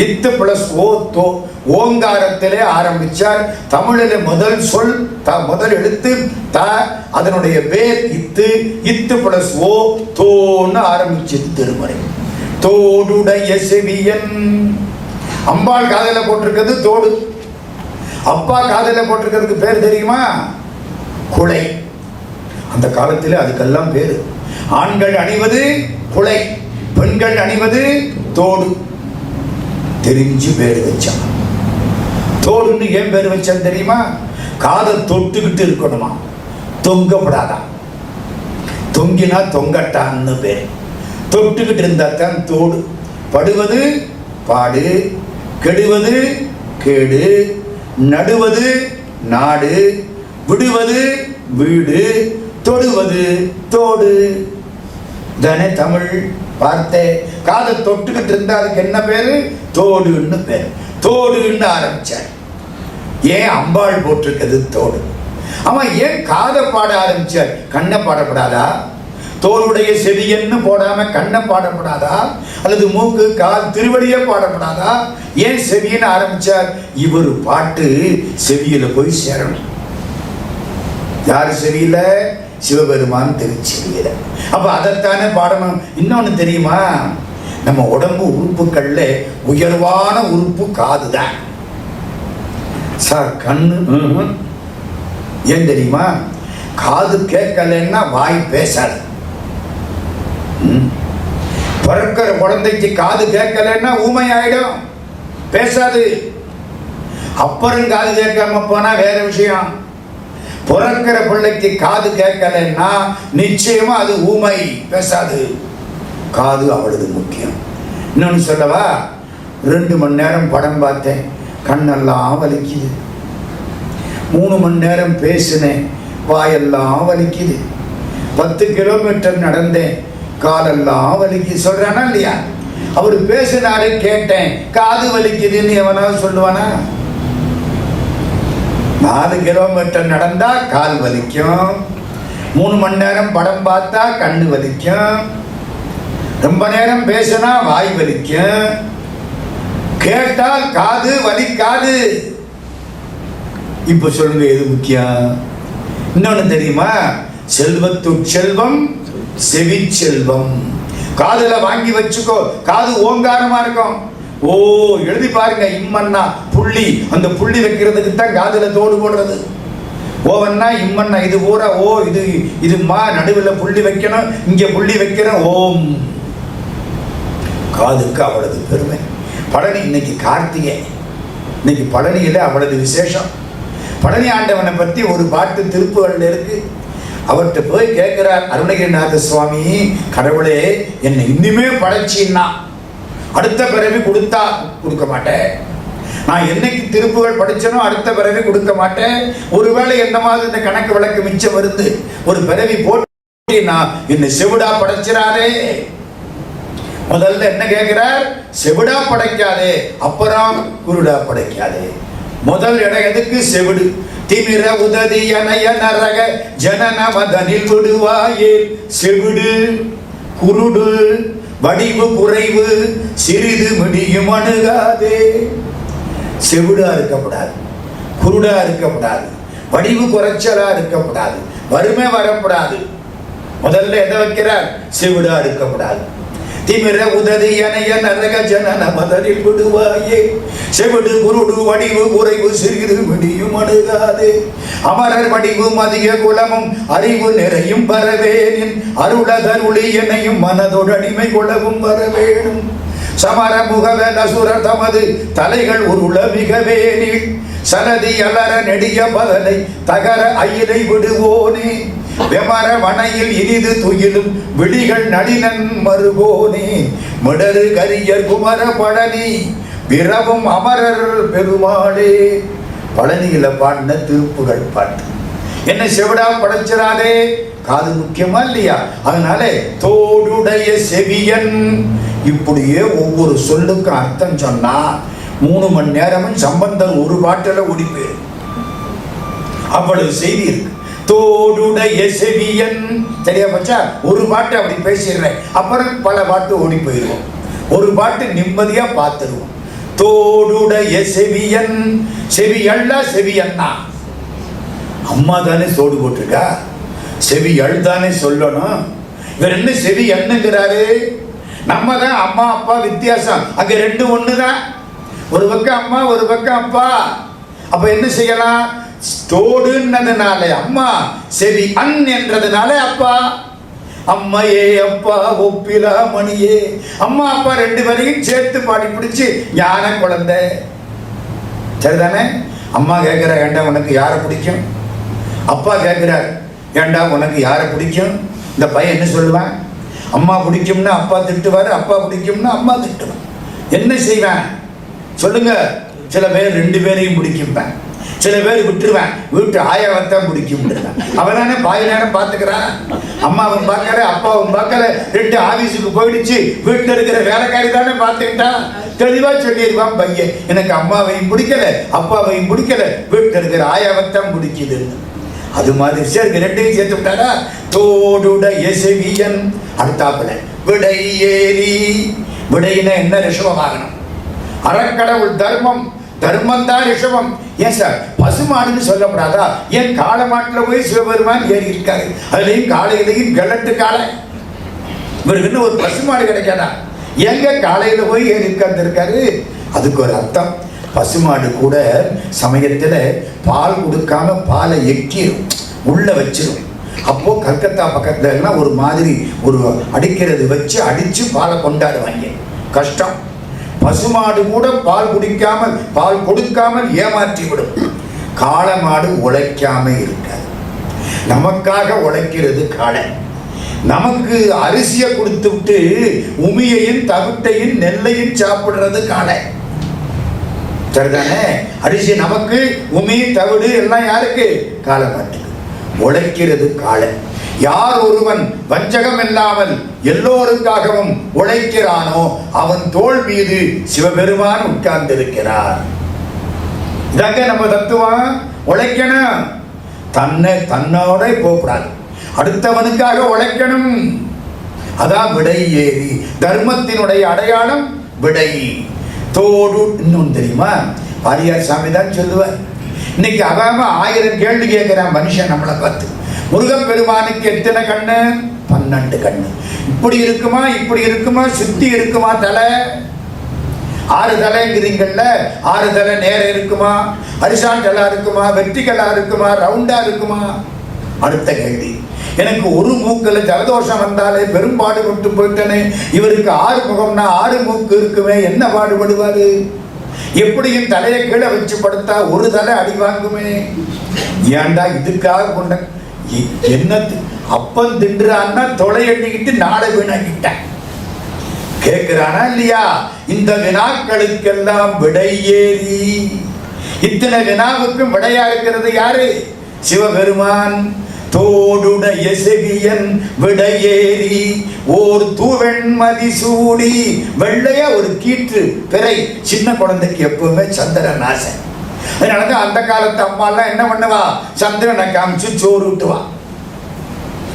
இத்து பிளஸ் ஓ தோ. ஓங்காரத்திலே ஆரம்பிச்சார். தமிழில முதல் சொல் முதல் எழுத்து த, அதனுடைய பேர் இத்து. இத்து பிளஸ் ஓ தோன்னு ஆரம்பிச்சது திருமறை. தோடுடைய செவியன். அம்பாள் காதல போட்டிருக்கிறது தோடு. அப்பா காதல போட்டிருக்கிறதுக்கு பேர் தெரியுமா? குலை. அந்த காலத்தில் அதுக்கெல்லாம் பேரு. ஆண்கள் அணிவது குலை, பெண்கள் அணிவது தோடு. தெரிஞ்சு பேர் வச்சான். தோடுன்னு ஏன் பேர் வச்சான் தெரியுமா? காதை தொட்டுக்கிட்டு இருக்கணுமா, தொங்கப்படாதான். தொங்கினா தொங்கட்டான்னு பேர். தொட்டுக்கிட்டு இருந்தா தான் தோடு. படுவது பாடு, கெடுவது கேடு, நடுவது நாடு, விடுவது வீடு, தொடுவது தோடு தானே தமிழ் வார்த்தை. காதை தொட்டுக்கிட்டு இருந்தா அதுக்கு என்ன பேரு? தோடுன்னு பேரு. தோடுன்னு ஆரம்பிச்சார். ஏன் அம்பாள் போட்டிருக்கிறது தோடு. ஆமா, ஏன் காதை பாட ஆரம்பிச்சார்? கண்ணை பாடப்படாதா? தோளுடைய செவியன்னு போடாம கண்ணை பாடப்படாதா? அல்லது மூக்கு கால் திருவடியே பாடப்படாதா? ஏன் செவியன்னு ஆரம்பிச்சார்? இவர் பாட்டு செவியில போய் சேரணும். யாரு செவியில? சிவபெருமான் திருச்செவியில. அப்ப அதைத்தானே பாடணும். இன்னொன்னு தெரியுமா? நம்ம உடம்பு உறுப்புகள்ல உயர்வான உறுப்பு காதுதான் சார். கண்ணு ஏன் தெரியுமா? காது கேட்கலன்னா வாய் பேசாது. பிறக்கிற குழந்தைக்கு காது கேட்கலன்னா ஊமை ஆயிடும், பேசாது. அப்புறம் காது கேட்காம போனா வேற விஷயம். பிறக்கிற பிள்ளைக்கு காது கேட்கலன்னா நிச்சயமா அது ஊமை, பேசாது. காது அவ்வளவு முக்கியம். இன்னொன்னு சொல்லவா? 2 மணி நேரம் படம் பார்த்தேன், கண்ணெல்லாம் வலிக்குது. 3 மணி நேரம் பேசினேன், வாயெல்லாம் வலிக்குது. 10 கிலோமீட்டர் நடந்தேன், காலெல்லாம் வலிக்குது. சொல்றானா இல்லையா? அவர் பேசினாரு, கேட்டேன், காது வலிக்குதுன்னு எவனாவது சொல்லுவானா? 4 கிலோமீட்டர் நடந்தா கால் வலிக்கும், 3 மணி நேரம் படம் பார்த்தா கண்ணு வலிக்கும், ரொம்ப நேரம் பேசினா வாய் வலிக்கும், கேட்டால் காது வலிக்காது. இப்ப சொல்லுங்க, எது முக்கியம்? இன்னொன்னு தெரியுமா? செல்வத்துட் செல்வம் செவி செல்வம். காதுல வாங்கி வச்சுக்கோ, காது ஓங்காரமா இருக்கும். ஓ, எழுதி பாருங்க, இம்மன்னா புள்ளி. அந்த புள்ளி வைக்கிறதுக்கு தான் காதுல தோடு போடுறது. ஓவன்னா இம்மன்னா, இது பூரா ஓ, இது மா, நடுவில் புள்ளி வைக்கணும், இங்க புள்ளி வைக்கணும். ஓம். காதுக்கு அவ்வளவு பெருமை. பழனி இன்னைக்கு கார்த்திகை, இன்னைக்கு பழனியில அவ்வளவு விசேஷம். பழனி ஆண்டவனை பற்றி ஒரு பாட்டு திருப்புகள்ல இருக்கு. அவர்கிட்ட போய் கேட்கிறார் அருணகிரிநாத சுவாமி, கடவுளே என்னை இன்னுமே படைச்சின்னா அடுத்த பிறவி கொடுத்தா கொடுக்க மாட்டேன். நான் என்னைக்கு திருப்புகள் படிச்சனோ அடுத்த பிறவி கொடுக்க மாட்டேன். ஒருவேளை என்ன மாதிரி இந்த கணக்கு விளக்கு மிச்சம் வருது, ஒரு பிறவி போட்டு நான் என்னை செவிடா படைச்சிடாதே. முதல்ல என்ன கேட்கிறார்? செவிடா படைக்காதே, அப்புறம் குருடா படைக்காதே. முதல் இடம் எதுக்கு? செவிடு. திமிர உததி எனைய நரக ஜனன மதனில் விடுவாயே. செவிடு, குருடு, வடிவு குறைவு, சிறிது முடியும் அணுகாதே. செவிடா இருக்கக்கூடாது, குருடா இருக்கக்கூடாது, வடிவு குறைச்சலா இருக்கக்கூடாது, வறுமை வரக்கூடாது. முதல்ல எதை வைக்கிறார்? செவிடா இருக்கக்கூடாது. திமிர உததி எனைய நரக ஜனன மதனில் விடுவாயே. செவிடு, குருடு, வடிவு குறைவு, சிறிது முடியும் அணுகாதே. அமரர் வடிவும் அதிக குலமும் அறிவு நிறையும் வரவேனின் அருளதருளி எனையும் மனதோடு அடிமை குலவும் வரவேணும். சமர முகவன சுரர் தமது தலைகள் உருள மிகவேனில் சனதி அலர நெடிய பதனை தகர அயிலை விடுவோனே. வெமர வனையில் இனிது துயிலும் விழிகள் நளினன் மறுகோனே. மிடரு கரியர் குமர பழனி விரவும் அமரர் பெருமாளே. பழனியில பாடின திருப்புகள் பாட்டு. என்ன செவிடா படைச்சிடாதே. காது முக்கியமா இல்லையா? அதனால தோடுடைய செவியன். இப்படியே ஒவ்வொரு சொல்லுக்கும் அர்த்தம் சொன்னா 3 மணி நேரமும் சம்பந்தர் ஒரு பாட்டில் ஓடி போயிரு. அவ்வளவு செய்தி இருக்கு. தோடுடைய செவியன். சரியா பச்சா? ஒரு பாட்டு அப்படி பேசிடுறேன், அப்புறம் பல பாட்டு ஓடி போயிடுவோம். ஒரு பாட்டு நிம்மதியா பார்த்துருவோம். தோடுடைய செவியன். செவியல்ல செவியன்னா அம்மா தானே சோடு போட்டிருக்கா, செவியல் தானே சொல்லணும். இவர் என்ன செவி என்னங்கிறாரு? நம்ம தான் அம்மா அப்பா வித்தியாசம். அங்க 2 ஒண்ணுதான். ஒரு பக்கம் அம்மா, ஒரு பக்கம் அப்பா. அப்ப என்ன செய்யலாம்? தோடுன்னதுனால அம்மா, செவி அன் என்றதுனால அப்பா. அம்மையே அப்பா ஒப்பிலா மணியே. அம்மா அப்பா 2 பேரையும் சேர்த்து பாடி பிடிச்சு ஞான குழந்தை. சரிதானே? அம்மா கேட்கிற, ஏண்டா உனக்கு யாரை பிடிக்கும்? அப்பா கேட்கிறார், ஏண்டா உனக்கு யாரை பிடிக்கும்? இந்த பையன் என்ன சொல்லுவான்? அம்மா பிடிக்கும்னா அப்பா திட்டுவார், அப்பா பிடிக்கும்னா அம்மா திட்டுவான். என்ன செய்வேன் சொல்லுங்க? சில பேர் 2 பேரையும் பிடிக்கும்பேன். சில பேர் விட்டுருவேன், வீட்டு ஆயாவத்தான் பிடிக்க விட்டுருவேன். அவன் தானே பாதி நேரம் பார்த்துக்கிறான். அம்மாவும் பார்க்கல, அப்பாவும் பார்க்கல, 2 ஆபீஸுக்கு போயிடுச்சு, வீட்டில் இருக்கிற வேலைக்காரி தானே பார்த்துக்கிட்டான். தெளிவா சொல்லிடுவான் பையன், எனக்கு அம்மாவையும் பிடிக்கல அப்பாவையும் பிடிக்கல, வீட்டில் இருக்கிற ஆயாவத்தான் பிடிக்குது. அது மாதிரி சரி 2ஐயும் சேர்த்து விட்டாரா. தோடுடைய செவியன் அடுத்தாப்புல விடை ஏறி. விடையின என்ன? ரிஷபவாகனம். அறக்கடவுள் தர்மம், தர்மம் தான் ரிஷபம். ஏன் சார் பசுமாடுன்னு சொல்லப்படாதா? ஏன் காளை மாட்டில் போய் சிவபெருமான் ஏறி இருக்காரு, அதுலயும் காலையிலையும் கலட்டு காளை. இவருக்கு ஒரு பசுமாடு கிடைக்காதா? எங்க காலையில போய் ஏறி இருக்காரு? அதுக்கு ஒரு அர்த்தம். பசுமாடு கூட சமயத்துல பால் கொடுக்காம பாலை எக்கிரும், உள்ள வச்சிரும். அப்போ கல்கத்தா பக்கத்துல எல்லாம் ஒரு மாதிரி ஒரு அடிக்கிறது வச்சு அடிச்சு பாலை கொண்டாடுவாங்க. கஷ்டம். பசுமாடு கூட பால் குடிக்காமல் பால் கொடுக்காமல் ஏமாற்றி விடும். காளமாடு உழைக்காம இருக்காது. நமக்காக உழைக்கிறது காளை. நமக்கு அரிசியை கொடுத்து விட்டு உமியையும் தவிட்டையும் நெல்லையும் சாப்பிடுறது காளை. சரிதானே? அரிசி நமக்கு, உமி தவிடு எல்லாம் யாருக்கு? காளமாட்டுக்கு. உழைக்கிறது காளை. யார் ஒருவன் வஞ்சகம் இல்லாமல் எல்லோருக்காகவும் உழைக்கிறானோ அவன் தோள் மீது சிவபெருமான் உட்கார்ந்திருக்கிறார். இதாங்க நம்ம தத்துவம். உழைக்கணும், தன்னோட போகக்கூடாது, அடுத்தவனுக்காக உழைக்கணும். அதான் விடை ஏறி. தர்மத்தினுடைய அடையாளம் விடை. தோடு. இன்னொன்று தெரியுமா? வாரியார் சாமி தான் சொல்லுவார். இன்னைக்கு அவன் 1000 கேள்வி கேட்கிறான் மனுஷன் நம்மளை பார்த்து. முருகப்பெருமானுக்கு எத்தனை கண்ணு? 12 கண்ணு. இப்படி இருக்குமா, இப்படி இருக்குமா, சுத்தி இருக்குமா தலை? 6 தலைங்கிறீங்கல்ல, 6 தலை நேரம் இருக்குமா, ஹரிசாண்டலா இருக்குமா, வெற்றிகளா இருக்குமா, ரவுண்டா இருக்குமா? அடுத்த கேள்வி. எனக்கு ஒரு மூக்கில் ஜலதோஷம் வந்தாலே பெரும்பாடு விட்டு போயிட்டனே, இவருக்கு 6 முகம்னா 6 மூக்கு இருக்குமே, என்ன பாடுபடுவாரு? எப்படியும் தலையை கீழே வச்சு படுத்தா ஒரு தலை அடி வாங்குமே. ஏன்டா இதுக்காக கொண்ட என்னது? அப்பன் தின்றான்னா தொலை எண்ணிக்கிட்டு நாடை வீணாக்கிட்டேன். கேட்கிறானா இல்லையா? இந்த வினாக்களுக்கெல்லாம் விடை ஏறி. இத்தனை வினாவுக்கும் விடையா இருக்கிறது யாரு? சிவபெருமான். தோடுடைய செவியன் விடையேறி ஓர் தூவெண்மதி சூடி. வெள்ளையா ஒரு கீற்று பிறை. சின்ன குழந்தைக்கு எப்பவுமே சந்திரன் ஆசை. அதனாலதான் அந்த காலத்து அம்மா எல்லாம் என்ன பண்ணுவா? சந்திரனை காமிச்சு சோறு விட்டுவா.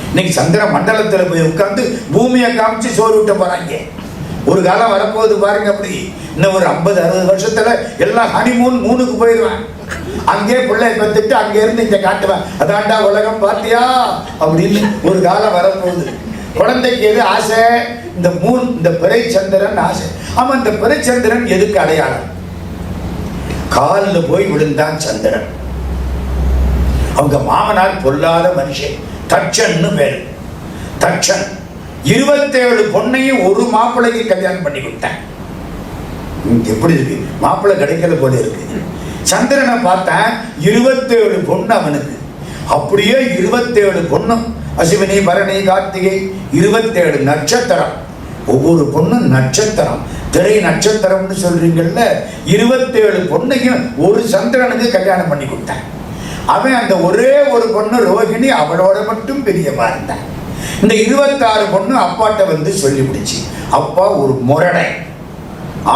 இன்னைக்கு சந்திர மண்டலத்துல போய் உட்கார்ந்து பூமியை காமிச்சு சோறு விட்டு போறாங்க. ஒரு காலம் வரப்போகுது பாருங்க. அப்படி இன்னும் ஒரு 50-60 வருஷத்துல எல்லாம் ஹனிமூன் 3க்கு போயிடுவேன். அங்கே பிள்ளை பத்துட்டு அங்கே இருந்து இங்க காட்டுவேன், அதாண்டா உலகம் பாத்தியா அப்படின்னு ஒரு காலம் வரப்போகுது. குழந்தைக்கு எது ஆசை? இந்த பிறை சந்திரன் ஆசை. ஆமா, இந்த பிறை சந்திரன் எதுக்கு அடையாளம்? காலில் போய் விழுந்தான் சந்திரன். அவங்க மாமனார் பொல்லாத மனுஷன், தட்சன்னு பேரு. தட்சன் 27 பொண்ணையும் ஒரு மாப்பிள்ளைக்கு கல்யாணம் பண்ணி கொடுத்தேன். எப்படி இருக்கு? மாப்பிள்ளை கிடைக்கிற போல இருக்கு. சந்திரனை பார்த்தா 27 பொண்ணு அவனுக்கு. அப்படியே 27 பொண்ணும். அஸ்வினி, பரணி, கார்த்திகை 27 நட்சத்திரம். ஒவ்வொரு பொண்ணும் நட்சத்திரம். திரை நட்சத்திரம்னு சொல்றீங்கல்ல, 27 பொண்ணையும் ஒரு சந்திரனுக்கு கல்யாணம் பண்ணி கொடுத்தான். அவன் அந்த ஒரே ஒரு பொண்ணு ரோகிணி, அவளோட மட்டும் பிரியமா இருந்தான். இந்த 26 பொண்ணு அப்பாட்ட வந்து சொல்லி பிடிச்சி, அப்பா ஒரு முரடை,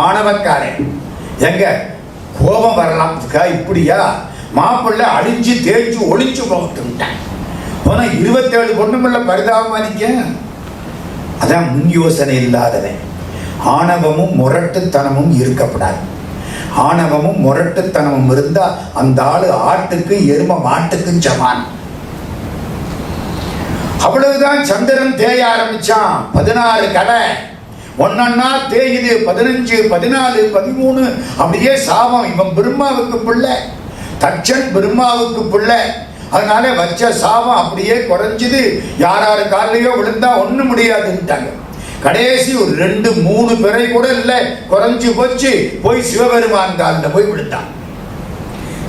ஆணவக்காரன், எங்க கோபம் வரலாம் இப்படியா, மாப்பிள்ளை அழிஞ்சு தேய்ச்சி ஒளிச்சு போகட்டும்ட்டான். போனா 27 பொண்ணுங்கள பரிதாபமா நிக்க. அதான் முன் யோசனை இல்லாதவன். ஆணவமும் முரட்டுத்தனமும் இருக்கப்படாது. ஆணவமும் முரட்டுத்தனமும் இருந்தா அந்த ஆளு ஆட்டுக்கு எரும மாட்டுக்கும் சமான். அவ்வளவுதான். சந்திரன் தேய ஆரம்பிச்சான். 16 கடை ஒன்னா தேயுது. 15, 14, 13 அப்படியே சாபம். இவன் பிரம்மாவுக்கு பிள்ளை, தட்சன் பிரம்மாவுக்கு பிள்ளை. அதனால வச்ச சாபம் அப்படியே குறைஞ்சுது. யாராரு காலையோ விழுந்தா ஒண்ணும் முடியாதுன்ட்டாங்க. கடைசி ஒரு 2-3 பிறை கூட இல்லை, குறைஞ்சு போச்சு. போய் சிவபெருமான் காலில் போய் விழுந்தான்.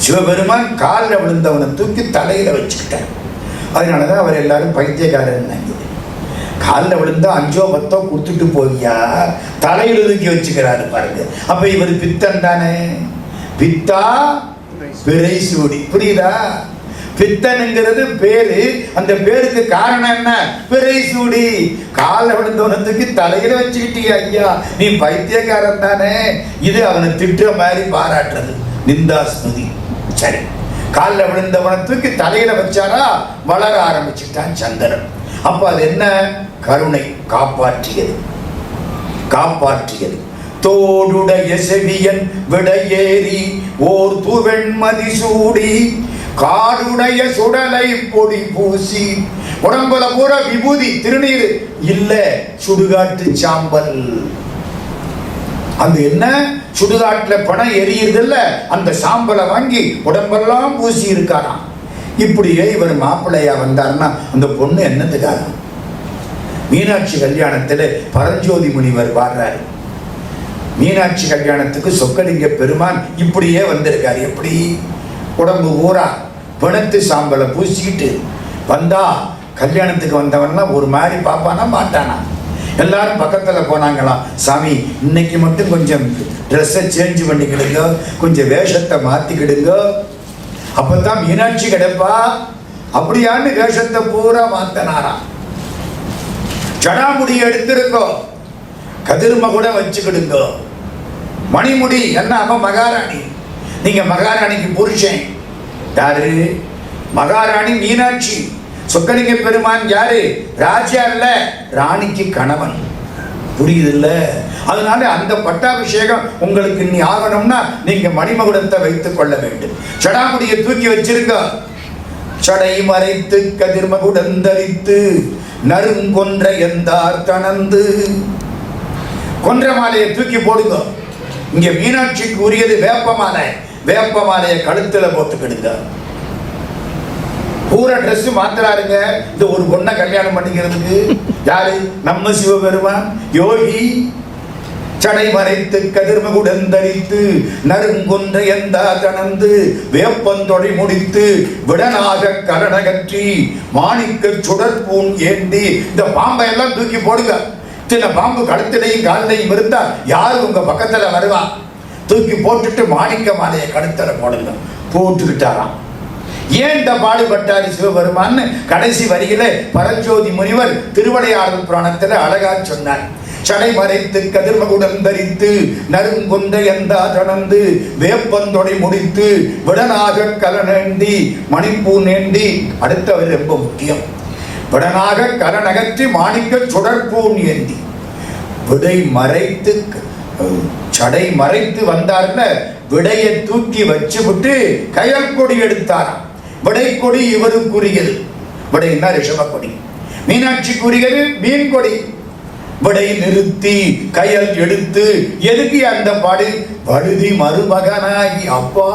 சிவபெருமான் காலில் விழுந்தவனை தூக்கி தலையில வச்சுக்கிட்டார். அதனாலதான் அவர் எல்லாரும் பைத்தியக்காரன். காலில் விழுந்தா 5 10 கொடுத்துட்டு போவியா, தலையில தூக்கி வச்சுக்கிறாரு பாருங்க. அப்ப இவர் பித்தன் தானே. பித்தா பிறை சூடி. புரியுதா? பித்தனுங்கிறது பேரு, அந்த பேருக்கு காரணம் என்ன? பிறை சூடி. கால விழுந்தவனத்துக்கு தலையில வச்சுக்கிட்டீங்க ஐயா, நீ பைத்தியக்காரன் தானே. இது அவனை திட்டுற மாதிரி பாராட்டுறது, நிந்தாஸ்மதி. சரி, காலில் விழுந்தவனத்துக்கு தலையில வச்சாரா, வளர ஆரம்பிச்சுட்டான் சந்திரன். அப்ப அது என்ன? கருணை. காப்பாற்றியது, காப்பாற்றியது. தோடுடைய செவியன் விடையேறி ஓர் துவெண்மதி சூடி காடுடைய சுடலை பொடி பூசி. உடம்புல பூரா விபூதி, திருநீர் இல்ல, சுடுகாட்டு சாம்பல். அந்த என்ன, சுடுகாட்டுல பணம் எரியுது இல்ல, அந்த சாம்பலை வாங்கி உடம்பெல்லாம் பூசி இருக்காராம். இப்படியே இவர் மாப்பிள்ளையா வந்தாருன்னா அந்த பொண்ணு என்னத்துக்காக? மீனாட்சி கல்யாணத்துல பரஞ்சோதி முனிவர் பாடுறாரு. மீனாட்சி கல்யாணத்துக்கு சொக்கலிங்க பெருமான் இப்படியே வந்திருக்காரு. எப்படி? உடம்பு ஊரா பிணத்து சாம்பலை பூசிக்கிட்டு வந்தா கல்யாணத்துக்கு வந்தவன்லாம் ஒரு மாதிரி பாப்பானா மாட்டானா? எல்லாரும் பக்கத்துல போனாங்களாம், சாமி இன்னைக்கு மட்டும் கொஞ்சம் ட்ரெஸ்ஸை சேஞ்ச் பண்ணிக்கிடுங்க, கொஞ்சம் வேஷத்தை மாத்திக்கிடுங்க, அப்பதான் மீனாட்சி கிடைப்பா. அப்படியான்னு வேஷத்தை பூரா மாத்தனாராம். ஜடாமுடி எடுத்திருக்கோ, கதிர்ம கூட வச்சுக்கிடுங்க, மணிமுடி என்ன, அவன் மகாராணி, நீங்க மகாராணிக்கு புருஷன். யாரு? மகாராணி மீனாட்சி. சொக்கலிங்க பெருமான் யாரு? ராஜா இல்ல, ராணிக்கு கணவன். புரியுது இல்ல? அதனால அந்த பட்டாபிஷேகம் உங்களுக்கு நீ ஆகணும்னா நீங்க மணிமகுடத்தை வைத்துக் கொள்ள வேண்டும். சடாமுடியை தூக்கி வச்சிருக்க. சடை மறைத்து கதிர்மகுடந்தரித்து நறுங்கொன்ற எந்தார் தனந்து. கொன்ற மாலையை தூக்கி போடுங்க. இங்க மீனாட்சிக்கு உரியது வேப்ப மாலை. வேப்ப மாலையை கழுத்துல போட்டுக்கிடுங்க. பூரா ட்ரெஸ் மாத்துறாருங்க இந்த ஒரு பொண்ணை கல்யாணம் பண்ணிக்கிறதுக்கு. யாரு? நம்ம சிவபெருமான் யோகி. சடை மறைத்து கதிர்மகுடந்தரித்து நறுங்கொன்ற எந்தா தனந்து வேப்பந்தொடை முடித்து விடனாக கரணகற்றி மாணிக்க சுடற்பூன் ஏந்தி. இந்த பாம்பை எல்லாம் தூக்கி போடுங்க. சில பாம்பு கழுத்திலையும் காலிலையும் இருந்தா யாரு உங்க பக்கத்துல வருவா? தூக்கி போட்டுட்டு மாணிக்க மாலையை கழுத்துல போடுங்க. போட்டுக்கிட்டாராம். ஏன் இந்த பாடுபட்டாரு சிவபெருமான்? கடைசி வரியில பரஞ்சோதி முனிவர் திருவிளையாடல் புராணத்துல அழகா சொன்னார். சடை மறைத்து கதிர்மகுடம் தரித்து நறுங்கொண்ட எந்தா தனந்து வேப்பந்தொடை முடித்து விடனாக கலனேந்தி மணிப்பூ நேந்தி. அடுத்தவர் ரொம்ப முக்கியம். விடனாக கலனகற்றி மாணிக்க சுடற்பூன் ஏந்தி. விடை மறைத்து சடை மறைத்து வந்தார்ல, விடையை தூக்கி வச்சு விட்டு கயல் கொடி எடுத்தாராம். விடை கொடி இவருக்குரியது. விடைன்னா ரிஷப கொடி. மீனாட்சிக்குரியது மீன் கொடி. விடை நிறுத்தி கயல் எடுத்து. எதுக்கு அந்த பாடு? வழுதி மருமகனாகி. அப்பா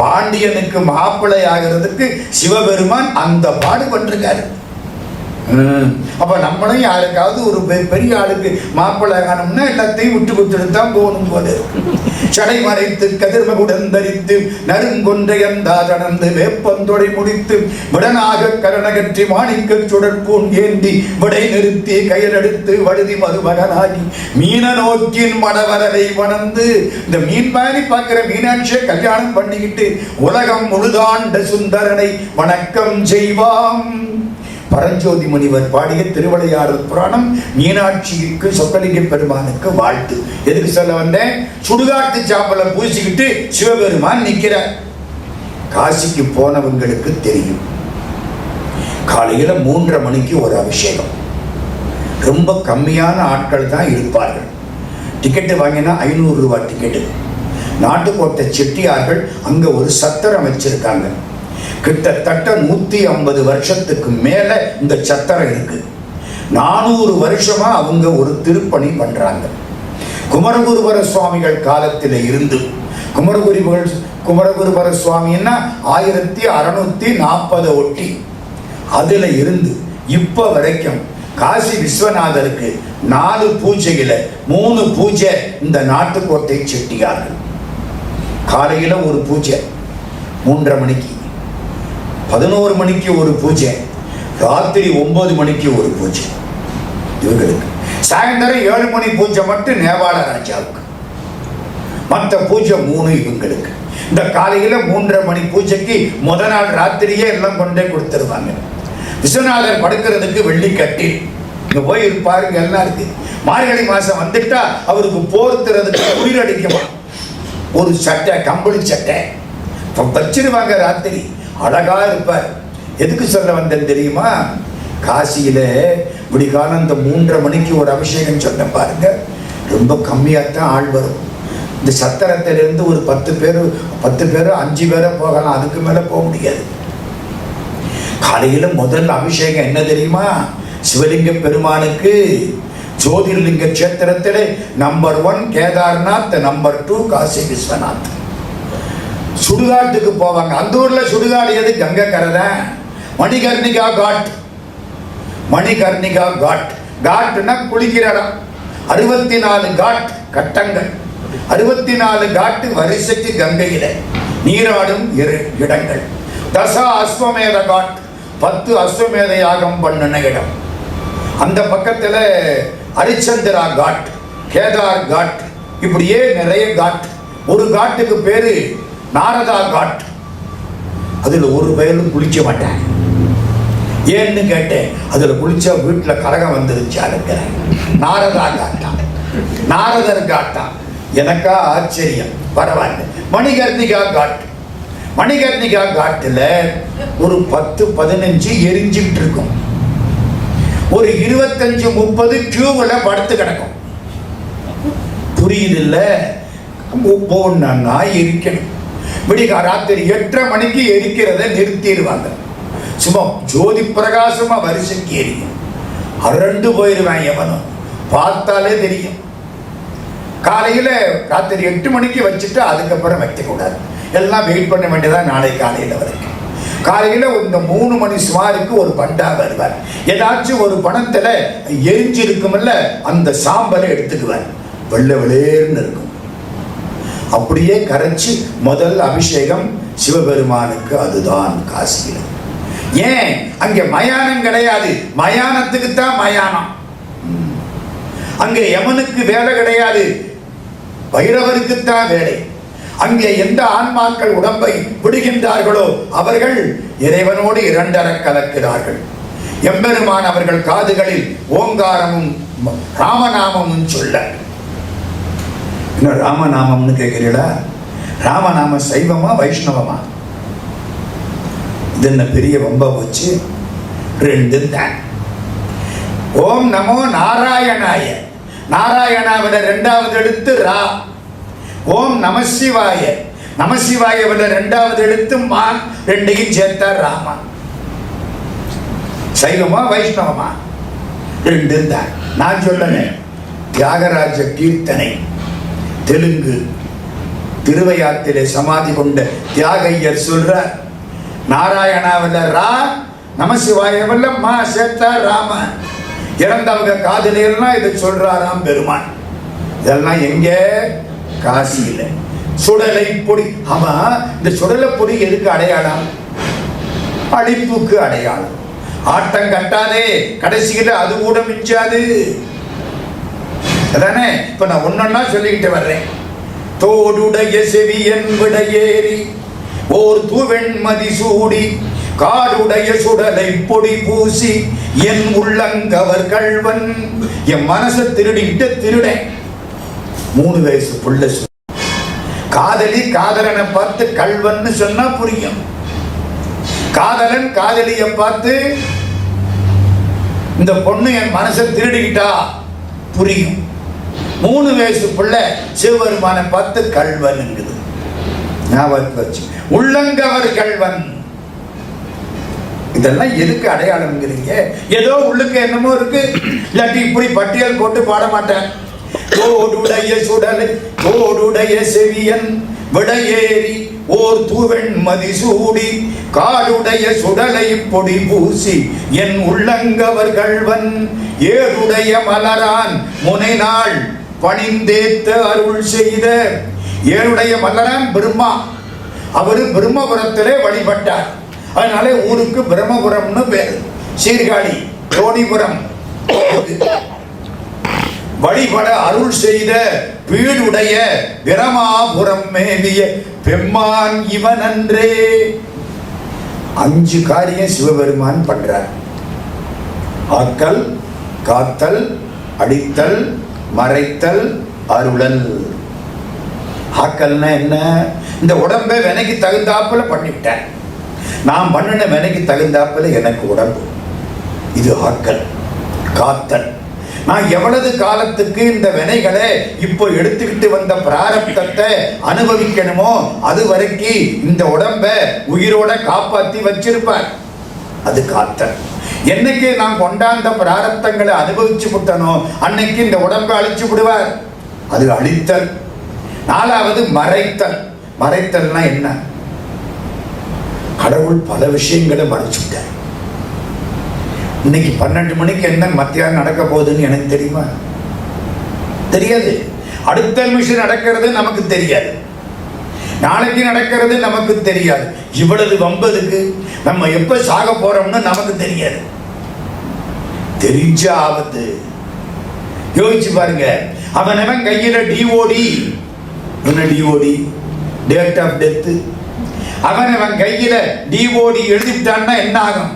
பாண்டியனுக்கு மாப்பிள்ளை ஆகிறதுக்கு சிவபெருமான் அந்த பாடு பண்றாரு. அப்ப நம்மளும் யாருக்காவது ஒரு பெரிய ஆளுக்கு மாப்பிள்ளை ஆகணும்னா எல்லாத்தையும் விட்டு கொடுத்துட்டு தான் போகணும் போல. சடை மறைத்து கதிர்மகுடம் தரித்து நறுங்கொன்றை எந்தா தனந்து வேப்பந்தொடை முடித்து விடனாக கரணகற்றி மாணிக்க சுடற்பூன் ஏந்தி விடை நிறுத்தி கையெடுத்து வழுதி மருமகனாகி மீன நோக்கின் மடவரரை வணந்து. இந்த மீன் மாதிரி பார்க்கிற மீனாட்சியை கல்யாணம் பண்ணிக்கிட்டு உலகம் முழுதாண்ட சுந்தரனை வணக்கம் செய்வாம். பரஞ்சோதி முனிவர் பாடிய திருவிளையாடல் புராணம் மீனாட்சிக்கு சொக்கலிங்க பெருமானுக்கு வாழ்த்து. எதுக்கு சொல்ல வந்தேன்? சுடுகாட்டு சாம்பலை பூசிக்கிட்டு சிவபெருமான் நிற்கிறார். காசிக்கு போனவங்களுக்கு தெரியும், காலையில 3:30 மணிக்கு ஒரு அபிஷேகம். ரொம்ப கம்மியான ஆட்கள் தான் இருப்பார்கள். டிக்கெட்டு வாங்கினா 500 ரூபாய் டிக்கெட்டு. நாட்டுக்கோட்டை செட்டியார்கள் அங்க ஒரு சத்திரம் வச்சிருக்காங்க. கிட்டத்தட்ட 150 வருஷத்துக்கு மேல இந்த சத்திரம் இருக்கு. 400 வருஷமா அவங்க ஒரு திருப்பணி பண்றாங்க. குமரகுருபர சுவாமிகள் காலத்தில இருந்து குமரகுருபர சுவாமின்னா 1640 ஒட்டி அதுல இருந்து இப்ப வரைக்கும் காசி விஸ்வநாதருக்கு 4 பூஜையில 3 பூஜை இந்த நாட்டுக்கோட்டை செட்டியார்கள். காலையில ஒரு பூஜை 3:30 மணிக்கு, 11 மணிக்கு ஒரு பூஜை, ராத்திரி 9 மணிக்கு ஒரு பூஜை இவங்களுக்கு. சாயந்தரம் 7 மணி பூஜை மட்டும் நேபாள ராஜாவுக்கு. மற்ற பூஜை 3 இவங்களுக்கு. இந்த காலையில 3:30 மணி பூஜைக்கு முத நாள் ராத்திரியே எல்லாம் கொண்டே கொடுத்துருவாங்க. விஸ்வநாதர் படுக்கிறதுக்கு வெள்ளி கட்டி இங்க போய் இருப்பாருங்க எல்லாம் இருக்கு. மார்கழி மாசம் வந்துட்டா அவருக்கு போர்த்துறதுக்கு குளிர் அடிக்குமா, ஒரு சட்டை கம்பளி சட்டை வச்சிருவாங்க. ராத்திரி அழகா இருப்பார். எதுக்கு சொல்ல வந்தேன் தெரியுமா? காசியில விடிகாலம் இந்த 3:30 மணிக்கு ஒரு அபிஷேகம் சொன்ன பாருங்க, ரொம்ப கம்மியாத்தான் ஆள் வரும். இந்த சத்திரத்திலிருந்து ஒரு 10 பேரோ 5 பேரோ போகலாம், அதுக்கு மேல போக முடியாது. காலையில முதல் அபிஷேகம் என்ன தெரியுமா? சிவலிங்க பெருமானுக்கு ஜோதிர்லிங்க கஷேத்திரத்திலே நம்பர் 1 கேதார்நாத், நம்பர் 2 காசி விஸ்வநாத். சுடுகாட்டுக்கு போவாங்க. அந்த ஊர்ல சுடுகாடு எது? கங்கை கரை தான். மணிகர்ணிகா காட். மணிகர்ணிகா காட். காட்னா குளிக்கிற இடம். 64 காட் கட்டங்கள், 64 காட்டு வரிசைக்கு கங்கையில நீராடும் இடங்கள். தசா அஸ்வமேத காட், 10 அஸ்வமேத யாகம் பண்ணின இடம். அந்த பக்கத்துல ஹரிச்சந்திரா காட், கேதார் காட், இப்படியே நிறைய காட். ஒரு காட்டுக்கு பேரு நாரதா காட். அதுல ஒரு பயலும் குளிக்க மாட்டேன். ஏன்னு கேட்டேன். அதுல குளிச்சா வீட்டுல கரகம் வந்துருச்சு. அதுக்கு நாரதா காட்டா, நாரதர் காட்டா. எனக்கா ஆச்சரியம். பரவாயில்ல. மணிகர்ணிகா காட். மணிகர்ணிகா காட்டுல ஒரு 10-15 எரிஞ்சுட்டு இருக்கும். ஒரு 25-30 கியூவில் படுத்து கிடக்கும். புரியுது இல்ல? ஒவ்வொன்னா எரிக்கணும். விடிகா ராத்திரி 8:30 மணிக்கு எரிக்கிறத நிறுத்திடுவாங்க. சும்மா ஜோதி பிரகாசமா வரிசைக்கு எரியும். அரண்டு போயிருவேன். எவனும் பார்த்தாலே தெரியும். காலையில ராத்திரி 8 மணிக்கு வச்சுட்டு அதுக்கப்புறம் வைக்கக்கூடாது. எல்லாம் வெயிட் பண்ண வேண்டியதான் நாளை காலையில வரைக்கும். காலையில இந்த 3 மணி சுமாருக்கு ஒரு பண்டா வருவார். ஏதாச்சும் ஒரு பணத்துல எரிஞ்சு இருக்கும்ல, அந்த சாம்பலை எடுத்துக்குவார். வெள்ளை வெளியேன்னு இருக்கும். அப்படியே கரைச்சு முதல் அபிஷேகம் சிவபெருமானுக்கு. அதுதான் காசியில. ஏன்? அங்க மயானம் கிடையாது. மயானத்துக்கு தான் மயானம். அங்க யமனுக்கு வேலை கிடையாது, பைரவருக்கு தான் வேலை. அங்கே எந்த ஆன்மாக்கள் உடம்பை விடுகின்றார்களோ அவர்கள் இறைவனோடு 2 கலக்கிறார்கள். எம்பெருமான் அவர்கள் காதுகளில் ஓங்காரமும் ராமநாமமும் சொல்ல. இன்னும் ராமநாமம்னு கேட்கிறீங்களா? ராமநாம சைவமா வைஷ்ணவமா? இது என்ன பெரிய வம்பா போச்சு? 2 தான். ஓம் நமோ நாராயணாய. நாராயணாவில 2வது எழுத்து ரா. ஓம் நமசிவாய. நமசிவாயவில 2வது எழுத்து மா. 2ஐயும் சேர்த்தா ராமா. சைவமா வைஷ்ணவமா? 2 தான். நான் சொல்லனேன். தியாகராஜ கீர்த்தனை தெலுங்கு திருவையாற்றிலே சமாதி கொண்ட தியாகையர் சொல்றார். நாராயணாவில ரா, நமசிவாயவில மா சேர்த்தா ராம. இறந்தவங்க காதலியெல்லாம் இதை சொல்றாராம் பெருமான். இதெல்லாம் எங்க? காசியில. சுடலை பொடி. ஆமா, இந்த சுடலை பொடி எதுக்கு அடையாளம்? அழிப்புக்கு அடையாளம். ஆட்டம் கட்டாதே, கடைசியில அது கூட மிஞ்சாது. அதானே? இப்ப நான் ஒன்னொன்னா சொல்லிக்கிட்டு வர்றேன். தோடுடைய செவியன் விடையேறி ஓர் தூவெண்மதி சூடி காடுடைய சுடலை பொடி பூசி என் உள்ளங்கவர் கள்வன். என் மனசை திருடிக்கிட்ட திருடன். 3 வயசு புள்ள. காதலி காதலனை பார்த்து கள்வன்னு சொன்னா புரியும். காதலன் காதலிய பார்த்து இந்த பொண்ணு என் மனசை திருடிக்கிட்டா புரியும். 3 வயசு புள்ள சிவபெருமானை பார்த்து கள்வன் என்குது. ஞாபகத்தில் வச்சு. உள்ளங்கவர் கள்வன். இதெல்லாம் எதுக்கு அடையாளம்ங்கிறீங்க? ஏதோ உள்ளுக்கு என்னமோ இருக்கு. இல்லாட்டி இப்படி பட்டியல் போட்டு பாட மாட்டேன். தோடுடைய சுடலை தோடுடைய செவியன் விடையேறி ஓர் தூவெண்மதி சூடி காடுடைய சுடலை பொடி பூசி என் உள்ளங்கவர் கள்வன் ஏடுடைய மலரான் முனைநாள் பணிந்தேத்த அருள் செய்த. ஏழுடைய மலரான் பிரம்மா. அவரு பிரம்மபுரத்திலே வழிபட்டார். அதனால ஊருக்கு பிரம்மபுரம்னு பேர். சீர்காழி தோணிபுரம். வழிபட அருள் செய்த வீடுடைய பிரமாபுரம் மேவிய பெம்மான் இவன் அன்றே. 5 காரியம் சிவபெருமான் பண்றார். ஆக்கல், காத்தல், அடித்தல், மறைத்தல், அருளல். ஆக்கல்னா என்ன? இந்த உடம்பை வினைக்கு தகுந்தாப்புல பண்ணிவிட்டேன். நான் பண்ணின வினைக்கு தகுந்தாப்புல எனக்கு உடம்பு, இது ஆக்கல். காத்தல், நான் எவ்வளவு காலத்துக்கு இந்த வினைகளை இப்போ எடுத்துக்கிட்டு வந்த பிராரப்தத்தை அனுபவிக்கணுமோ அது வரைக்கும் இந்த உடம்ப உயிரோட காப்பாத்தி வச்சிருப்பார், அது காத்தல். என்னைக்கு நான் கொண்டாந்த பிராரப்தங்களை அனுபவிச்சு விட்டனோ அன்னைக்கு இந்த உடம்பை அழிச்சு விடுவார், அது அழித்தல். 4வது மறைத்தல். மறைத்தல்னா என்ன? கடவுள் பல விஷயங்களை மறைச்சுட்டார். இன்னைக்கு 12 மணிக்கு என்ன மத்தியானம் நடக்க போகுதுன்னு எனக்கு தெரியுமா? தெரியாது. அடுத்த நிமிஷம் நடக்கிறது நமக்கு தெரியாது, நாளைக்கு நடக்கிறது நமக்கு தெரியாது. இவ்வளவு வம்பதுக்கு நம்ம எப்ப சாக போறோம்னு நமக்கு தெரியாது. தெரிஞ்ச ஆபத்து. யோசிச்சு பாருங்க. அவன் கையில TOD, TOD date of death, அவன் கையில டிஓடி எழுதிட்டான்னா என்ன ஆகும்?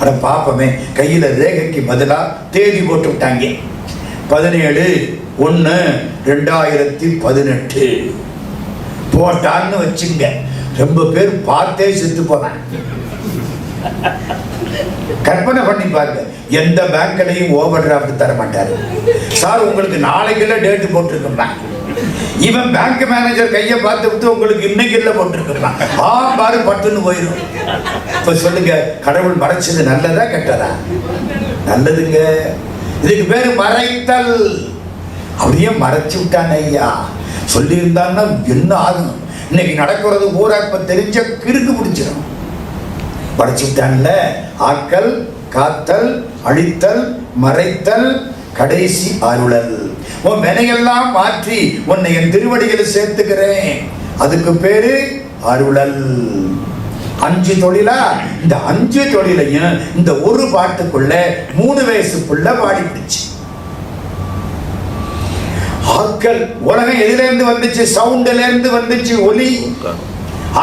அட பாப்பமே, கையில ரேகைக்கு பதிலா தேதி போட்டு விட்டாங்க. 17/1/2018 போட்டான்னு வச்சுங்க. ரொம்ப பேர் பார்த்தே செத்து போனாங்க. கற்பனை பண்ணி பாருங்க. எந்த பேங்க்லையும் ஓவர் டிராஃப்ட் தர மாட்டாரு. சார் உங்களுக்கு நாளைக்குள்ள டேட்டு போட்டிருக்கா, இவன் பேங்க் மேனேஜர் கையை பார்த்து விட்டு உங்களுக்கு இன்னைக்கு போட்டிருக்கான். பாரு பட்டுன்னு போயிடும். இப்ப சொல்லுங்க, கடவுள் மறைச்சது நல்லதா கெட்டதா? நல்லதுங்க. இதுக்கு பேரு மறைத்தல். அப்படியே மறைச்சு விட்டான் ஐயா. சொல்லி இருந்தான்னா என்ன ஆகும்? இன்னைக்கு நடக்கிறது ஊரா இப்ப தெரிஞ்ச கிறுக்கு பிடிச்சிடும். மறைச்சு விட்டான்ல. ஆக்கல், காத்தல், அழித்தல், மறைத்தல், கடைசி அருளல். உன் வினையெல்லாம் மாற்றி உன்னை என் திருவடியில் சேர்த்துக்கிறேன், அதுக்கு பேரு அருளல். 5 தொழிலா? இந்த 5 தொழிலையும் இந்த ஒரு பாட்டுக்குள்ள 3 வயசு புள்ள பாடி பிடிச்சு. ஆக்கல், உலகம் எதுல இருந்து வந்துச்சு? சவுண்ட்ல இருந்து வந்துச்சு. ஒலி,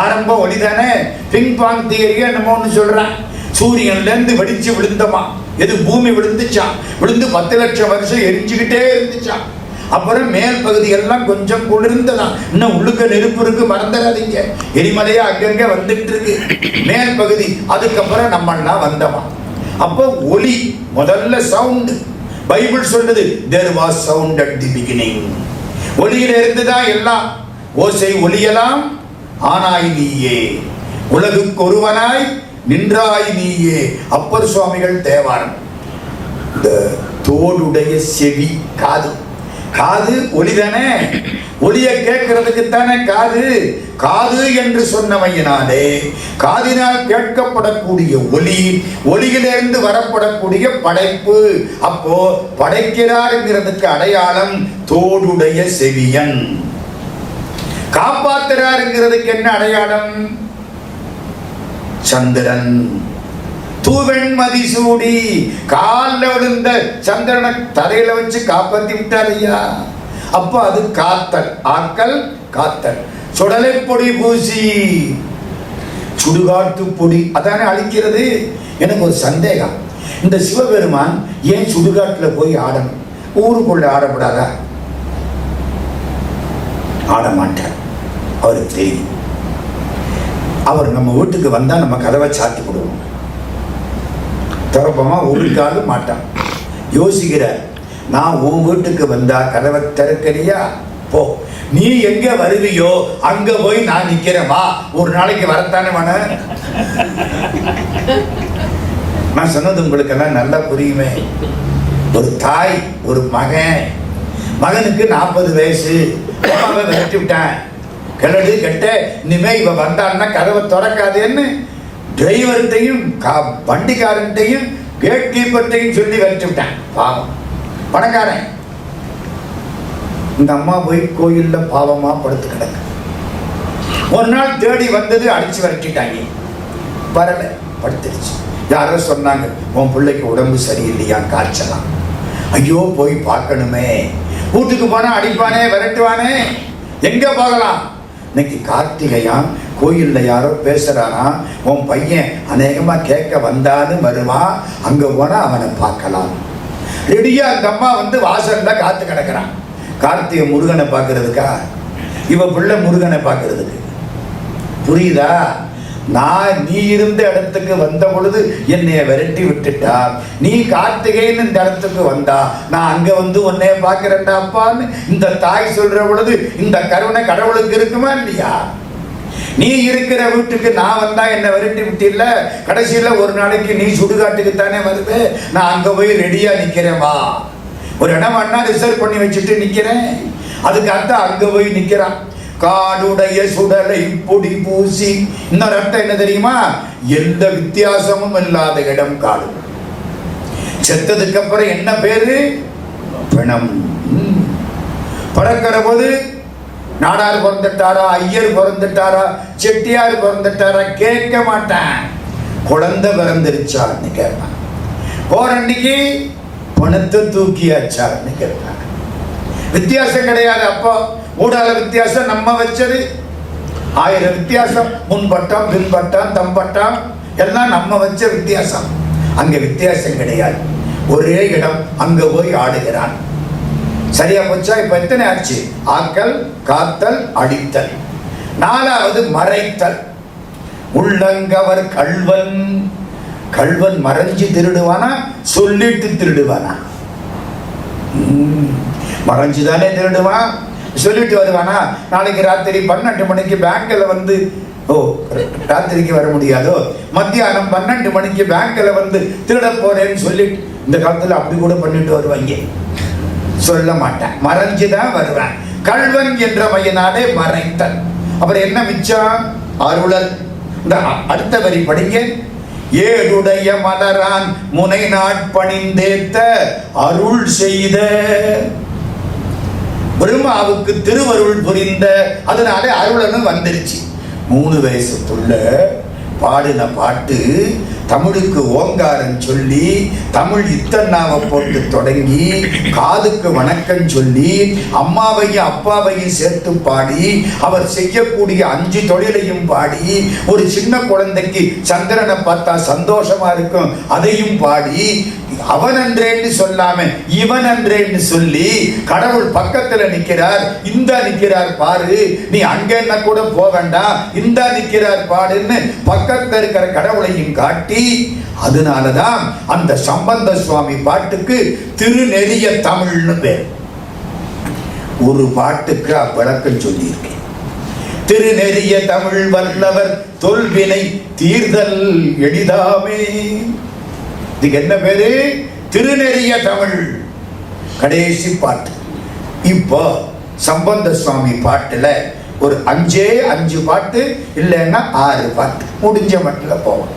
ஆரம்ப ஒலி தானே. பிங் பாங் தியரியா என்னமோன்னு சொல்றான். சூரியன்ல இருந்து வெடிச்சு விழுந்தமா. எது? பூமி விழுந்துச்சான். விழுந்து 10 லட்சம் வருஷம் எரிஞ்சுக்கிட்டே இருந்துச்சான். அப்புறம் மேல் பகுதி எல்லாம் கொஞ்சம் குளிர்ந்ததான். இன்னும் உள்ளுக்க நெருப்பு இருக்கு, மறந்துடாதீங்க. எரிமலையா அங்கங்க வந்துட்டு இருக்கு மேல் பகுதி. அதுக்கப்புறம் நம்மெல்லாம் வந்தமா. அப்போ ஒலி முதல்ல சவுண்ட். பைபிள் சொல்லுது, there was sound at the beginning. ஒலியில இருந்துதான் எல்லாம். ஓசை ஒலியலாம் ஆனாய் நீயே, உலகுக்கு ஒருவனாய் நின்றாய் நீயே. அப்பர் சுவாமிகள் தேவாரம். இந்த தோடுடைய செவி, காது. காது ஒலிதானே, ஒலிய கேட்கறதுக்கு தானே காது. காது என்று சொன்னமையினாலே காதினால் கேட்கப்படக்கூடிய ஒலி, ஒலியிலிருந்து வரப்படக்கூடிய படைப்பு. அப்போ படைக்கிறாருங்கிறதுக்கு அடையாளம் தோடுடைய செவியன். காப்பாத்துறாருங்கிறதுக்கு என்ன அடையாளம்? சந்திரன். தூவெண் மதிசூடி, காலில் விழுந்த சந்திரனை தலையில வச்சு காப்பாத்தி விட்டார் ஐயா. அப்ப அது காத்தல். ஆக்கல், காத்தல். சுடலை பொடி பூசி, சுடுகாட்டு பொடி அதானே அழிக்கிறது. எனக்கு ஒரு சந்தேகம், இந்த சிவபெருமான் ஏன் சுடுகாட்டுல போய் ஆடணும்? ஊருக்குள்ள ஆடப்படாதா? ஆட மாட்டார். அவருக்கு தெரியும். அவர் நம்ம வீட்டுக்கு வந்தா நம்ம கதவை சாத்தி விடுவோம். திறப்பமா ஒரு காலும் மாட்டான். யோசிக்கிறார், நான் உன் வீட்டுக்கு வந்தா கதவை திறக்கறியா? போ, நீ எங்க வருவியோ அங்க போய் நான் நிக்கிறேன், வா. ஒரு நாளைக்கு வரத்தானே வேண. நான் சொன்னது உங்களுக்கெல்லாம் நல்லா புரியுமே. ஒரு தாய், ஒரு மகன், மகனுக்கு 40 வயசு, அம்மாவை விரட்டி விட்டேன். கிளடு கெட்ட, இனிமே இவ வந்தான்னா கதவை திறக்காதேன்னு டிரைவர்கிட்டையும் வண்டிக்காரன்ட்டையும் கேட் கீப்பர்ட்டையும் சொல்லி விரட்டி விட்டேன். பாவம் பணக்காரன். இந்த அம்மா போய் கோயில்ல பாவமா படுத்து கிடக்கு. ஒரு நாள் தேடி வந்தது, அடிச்சு விரட்டிட்டாங்க. வரல, படுத்துருச்சு. யாரோ சொன்னாங்க, உன் பிள்ளைக்கு உடம்பு சரியில்லையா, காய்ச்சலாம். ஐயோ போய் பார்க்கணுமே. வீட்டுக்கு போனா அடிப்பானே, விரட்டுவானே, எங்க போகலாம்? இன்னைக்கு கார்த்திகையா, கோயில்ல யாரோ பேசுறானா, உன் பையன் அநேகமா கேட்க வந்தான்னு வருவான், அங்க போனா அவனை பார்க்கலாம். ரெடியா அந்த அம்மா வந்து வாசல்ல காத்து கிடக்குறான். கார்த்திகை முருகனை பார்க்கறதுக்கா? இவ பிள்ளை முருகனை பார்க்கறதுக்கு. புரியுதா? நான் நீ இருந்த இடத்துக்கு வந்த பொழுது என்னைய விரட்டி விட்டுட்டா, நீ கார்த்திகைன்னு இந்த இடத்துக்கு வந்தா நான் அங்க வந்து உன்னைய பார்க்கிறேன்டா அப்பான்னு இந்த தாய் சொல்ற பொழுது இந்த கருணை கடவுளுக்கு இருக்குமா இல்லையா? நீ இருக்கிற வீட்டுக்கு நான் வந்தா என்ன விரட்டி விட்டில்ல, கடைசியில ஒரு நாளைக்கு நீ சுடுகாட்டுக்கு தானே வருது, நான் அங்க போய் ரெடியா நிக்கிறேன். வா, ஒரு இடம் அண்ணா ரிசர்வ் பண்ணி வச்சுட்டு நிக்கிறேன். அதுக்கு அர்த்தம் அங்க போய் நிக்கிறான். காடுடைய சுடலை பொடி பூசி, இன்னொரு அர்த்தம் என்ன தெரியுமா? எந்த வித்தியாசமும் இல்லாத இடம் காடு. செத்ததுக்கு அப்புறம் என்ன பேரு? பிணம். பறக்கிற போது நாடார் பிறந்துட்டாரா, ஐயர் பிறந்துட்டாரா, செட்டியார் பிறந்துட்டாரா கேட்க மாட்டேன். குழந்தை பிறந்துருச்சான்னு கேட்பான். போற அன்னைக்கு பணத்தை தூக்கியாச்சான்னு கேட்பான். வித்தியாசம் கிடையாது. அப்போ ஊடால வித்தியாசம், நம்ம வச்சது 1000 வித்தியாசம். முன்பட்டம், பின்பட்டம், தம்பட்டம் எல்லாம் நம்ம வச்ச வித்தியாசம். அங்க வித்தியாசம் கிடையாது. ஒரே இடம், அங்க போய் ஆடுகிறான். சரியா போச்சா? இப்ப எத்தனை ஆச்சு? ஆக்கல், காத்தல், அடித்தல். 4வது மறைத்தல். உள்ளங்கவர் கள்வன். கள்வன் மறைஞ்சு திருடுவானா, சொல்லிட்டு திருடுவானா? மறைஞ்சுதானே திருடுவான், சொல்லிட்டு வருவானா? நாளைக்கு ராத்திரி 12 மணிக்கு பேங்க்ல வந்து, ஓ ராத்திரிக்கு வர முடியாதோ, மத்தியானம் 12 மணிக்கு பேங்க்ல வந்து திருட போறேன்னு சொல்லி, இந்த காலத்துல அப்படி கூட பண்ணிட்டு வருவாங்க. சொல்ல மாட்டேன், மறைஞ்சுதான் வருவேன். கள்வன் என்ற மையனாலே மறைத்தல். அப்புறம் என்ன மிச்சம்? அருளல். இந்த அடுத்த வரி படிங்க. ஏழுடைய மலரான் முனை நாட்பணிந்தேத்த அருள் செய்த. பிரம்மாவுக்கு திருவருள் புரிந்த, அதனால அருளன்னு வந்துருச்சு. 3 வயசுக்குள்ள பாடின பாட்டு தமிழுக்கு ஓங்காரம் சொல்லி, தமிழ் இத்தன்னாவை போட்டு தொடங்கி, காதுக்கு வணக்கம் சொல்லி, அம்மாவையும் அப்பாவையும் சேர்த்து பாடி, அவர் செய்யக்கூடிய 5 தொழிலையும் பாடி, ஒரு சின்ன குழந்தைக்கு சந்திரனை பார்த்தா சந்தோஷமா இருக்கும் அதையும் பாடி, அவன் அன்றேன்னு சொல்லாம இவன் அன்றேன்னு சொல்லி, கடவுள் பக்கத்துல நிக்கிறார், இந்த நிக்கிறார் பாரு, நீ அங்க என்ன கூட போக வேண்டாம், இந்த நிக்கிறார் பாருன்னு பக்கத்துல இருக்கிற கடவுளையும் காட்டி, அதனாலதான் அந்த சம்பந்த சுவாமி பாட்டுக்கு திருநெறிய தமிழ்னு பேர். ஒரு பாட்டுக்கு விளக்கம் சொல்லியிருக்கேன். திருநெறிய தமிழ் வல்லவர் தொல்வினை தீர்தல் எளிதாமே. இதுக்கு என்ன பேரு? திருநெறிய தமிழ். கடைசி பாட்டு. இப்போ சம்பந்த சுவாமி பாட்டுல ஒரு 5 பாட்டு இல்லைன்னா 6 பாட்டு முடிஞ்ச மட்டும் போவோம்.